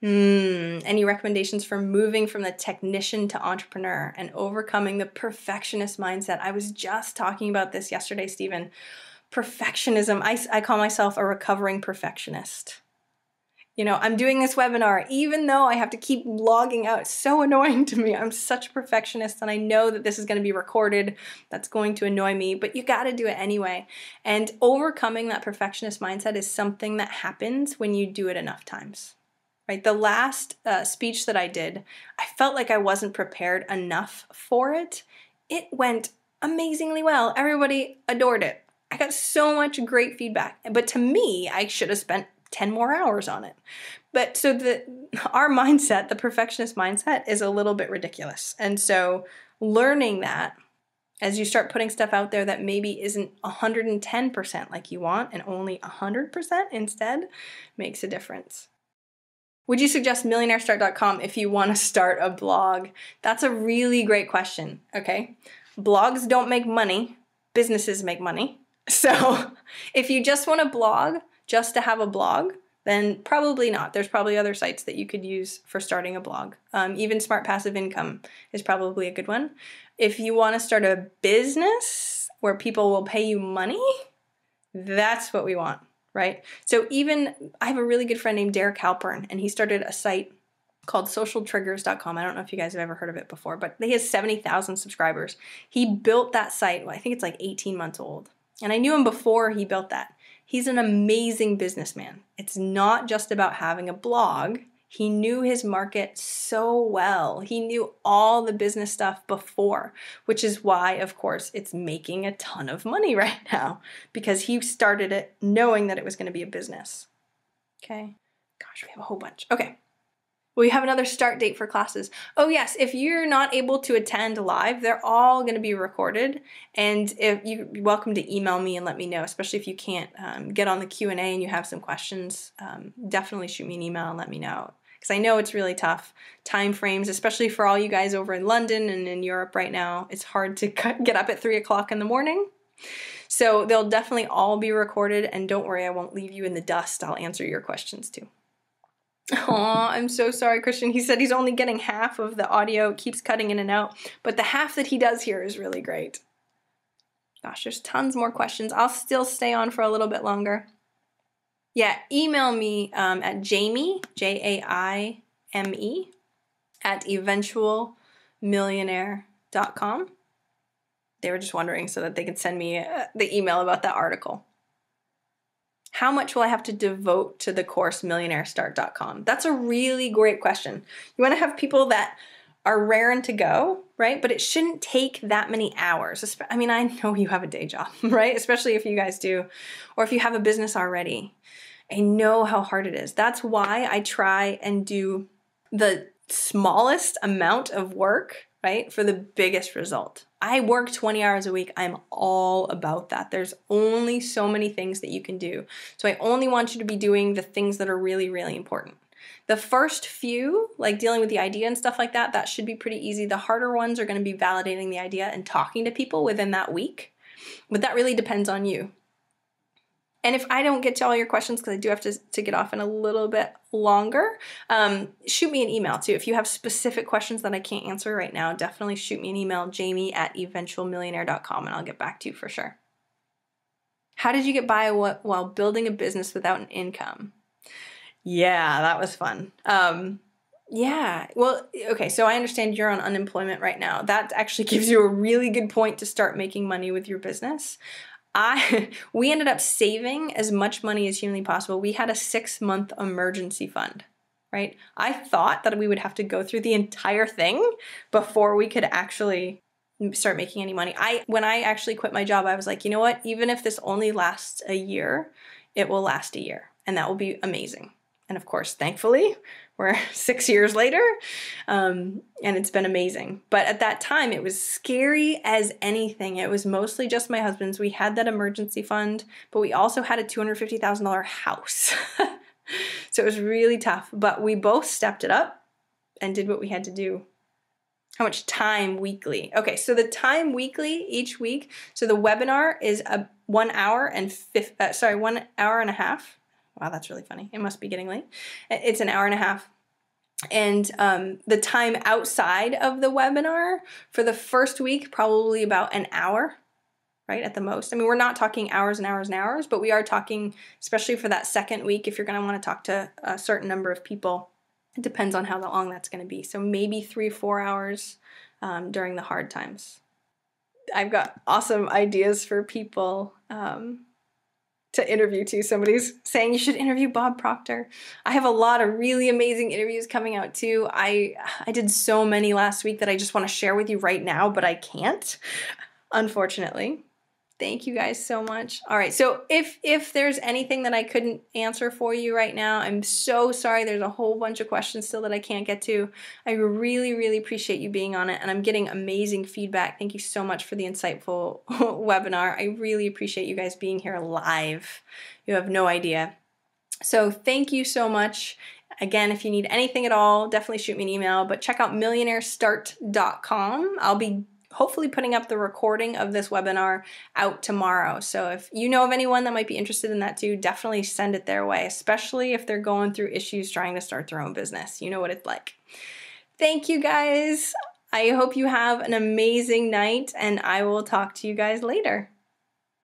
Any recommendations for moving from the technician to entrepreneur and overcoming the perfectionist mindset? I was just talking about this yesterday, Stephen. Perfectionism. I call myself a recovering perfectionist. You know, I'm doing this webinar, even though I have to keep logging out. It's so annoying to me. I'm such a perfectionist and I know that this is going to be recorded. That's going to annoy me, but you got to do it anyway. And overcoming that perfectionist mindset is something that happens when you do it enough times. Right? The last speech that I did, I felt like I wasn't prepared enough for it. It went amazingly well. Everybody adored it. I got so much great feedback. But to me, I should have spent 10 more hours on it. But so our mindset, the perfectionist mindset, is a little bit ridiculous. And so learning that as you start putting stuff out there that maybe isn't 110% like you want and only 100% instead makes a difference. Would you suggest millionairestart.com if you want to start a blog? That's a really great question, okay? Blogs don't make money. Businesses make money. So if you just want to blog, just to have a blog, then probably not. There's probably other sites that you could use for starting a blog. Even Smart Passive Income is probably a good one. If you want to start a business where people will pay you money, that's what we want. Right? So even, I have a really good friend named Derek Halpern, and he started a site called socialtriggers.com. I don't know if you guys have ever heard of it before, but he has 70,000 subscribers. He built that site, well, I think it's like 18 months old. And I knew him before he built that. He's an amazing businessman. It's not just about having a blog. He knew his market so well. He knew all the business stuff before, which is why, of course, it's making a ton of money right now because he started it knowing that it was going to be a business. Okay. Gosh, we have a whole bunch. Okay. We have another start date for classes. Oh yes, if you're not able to attend live, they're all going to be recorded. And if you're welcome to email me and let me know, especially if you can't get on the Q&A and you have some questions, definitely shoot me an email and let me know. Because I know it's really tough. Time frames, especially for all you guys over in London and in Europe right now, it's hard to get up at 3 o'clock in the morning. So they'll definitely all be recorded. And don't worry, I won't leave you in the dust. I'll answer your questions too. Aw, I'm so sorry, Christian. He said he's only getting half of the audio. It keeps cutting in and out. But the half that he does hear is really great. Gosh, there's tons more questions. I'll still stay on for a little bit longer. Yeah, email me at Jaime, Jaime, at eventualmillionaire.com. They were just wondering so that they could send me the email about that article. How much will I have to devote to the course millionairestart.com? That's a really great question. You want to have people that are raring to go, right? But it shouldn't take that many hours. I mean, I know you have a day job, right? Especially if you guys do, or if you have a business already. I know how hard it is. That's why I try and do the smallest amount of work, right, for the biggest result. I work 20 hours a week. I'm all about that. There's only so many things that you can do. So I only want you to be doing the things that are really, really important. The first few, like dealing with the idea and stuff like that, that should be pretty easy. The harder ones are going to be validating the idea and talking to people within that week. But that really depends on you. And if I don't get to all your questions, because I do have to get off in a little bit longer, shoot me an email too. If you have specific questions that I can't answer right now, definitely shoot me an email, jamie@eventualmillionaire.com, and I'll get back to you for sure. How did you get by while building a business without an income? Yeah, that was fun. Yeah, well, okay, so I understand you're on unemployment right now. That actually gives you a really good point to start making money with your business. We ended up saving as much money as humanly possible. We had a 6-month emergency fund, right? I thought that we would have to go through the entire thing before we could actually start making any money. When I actually quit my job, I was like, you know what? Even if this only lasts a year, it will last a year, and that will be amazing. And of course, thankfully, we're 6 years later, and it's been amazing. But at that time, it was scary as anything. It was mostly just my husband's. We had that emergency fund, but we also had a $250,000 house. So it was really tough, but we both stepped it up and did what we had to do. How much time weekly? Okay, so the time weekly each week, so the webinar is 1 hour and 1 hour and a half. Wow, that's really funny. It must be getting late. It's an hour and a half. And the time outside of the webinar for the first week, probably about an hour, right, at the most. I mean, we're not talking hours and hours and hours, but we are talking, especially for that second week, if you're going to want to talk to a certain number of people, it depends on how long that's going to be. So maybe 3-4 hours during the hard times. I've got awesome ideas for people to interview too. Somebody's saying you should interview Bob Proctor. I have a lot of really amazing interviews coming out too. I did so many last week that I just want to share with you right now, but I can't, unfortunately. Thank you guys so much. All right, so if there's anything that I couldn't answer for you right now, I'm so sorry. There's a whole bunch of questions still that I can't get to. I really, really appreciate you being on it, and I'm getting amazing feedback. Thank you so much for the insightful webinar. I really appreciate you guys being here live. You have no idea. So thank you so much. Again, if you need anything at all, definitely shoot me an email, but check out millionairestart.com. I'll be hopefully putting up the recording of this webinar out tomorrow. So if you know of anyone that might be interested in that too, definitely send it their way, especially if they're going through issues trying to start their own business. You know what it's like. Thank you guys. I hope you have an amazing night, and I will talk to you guys later.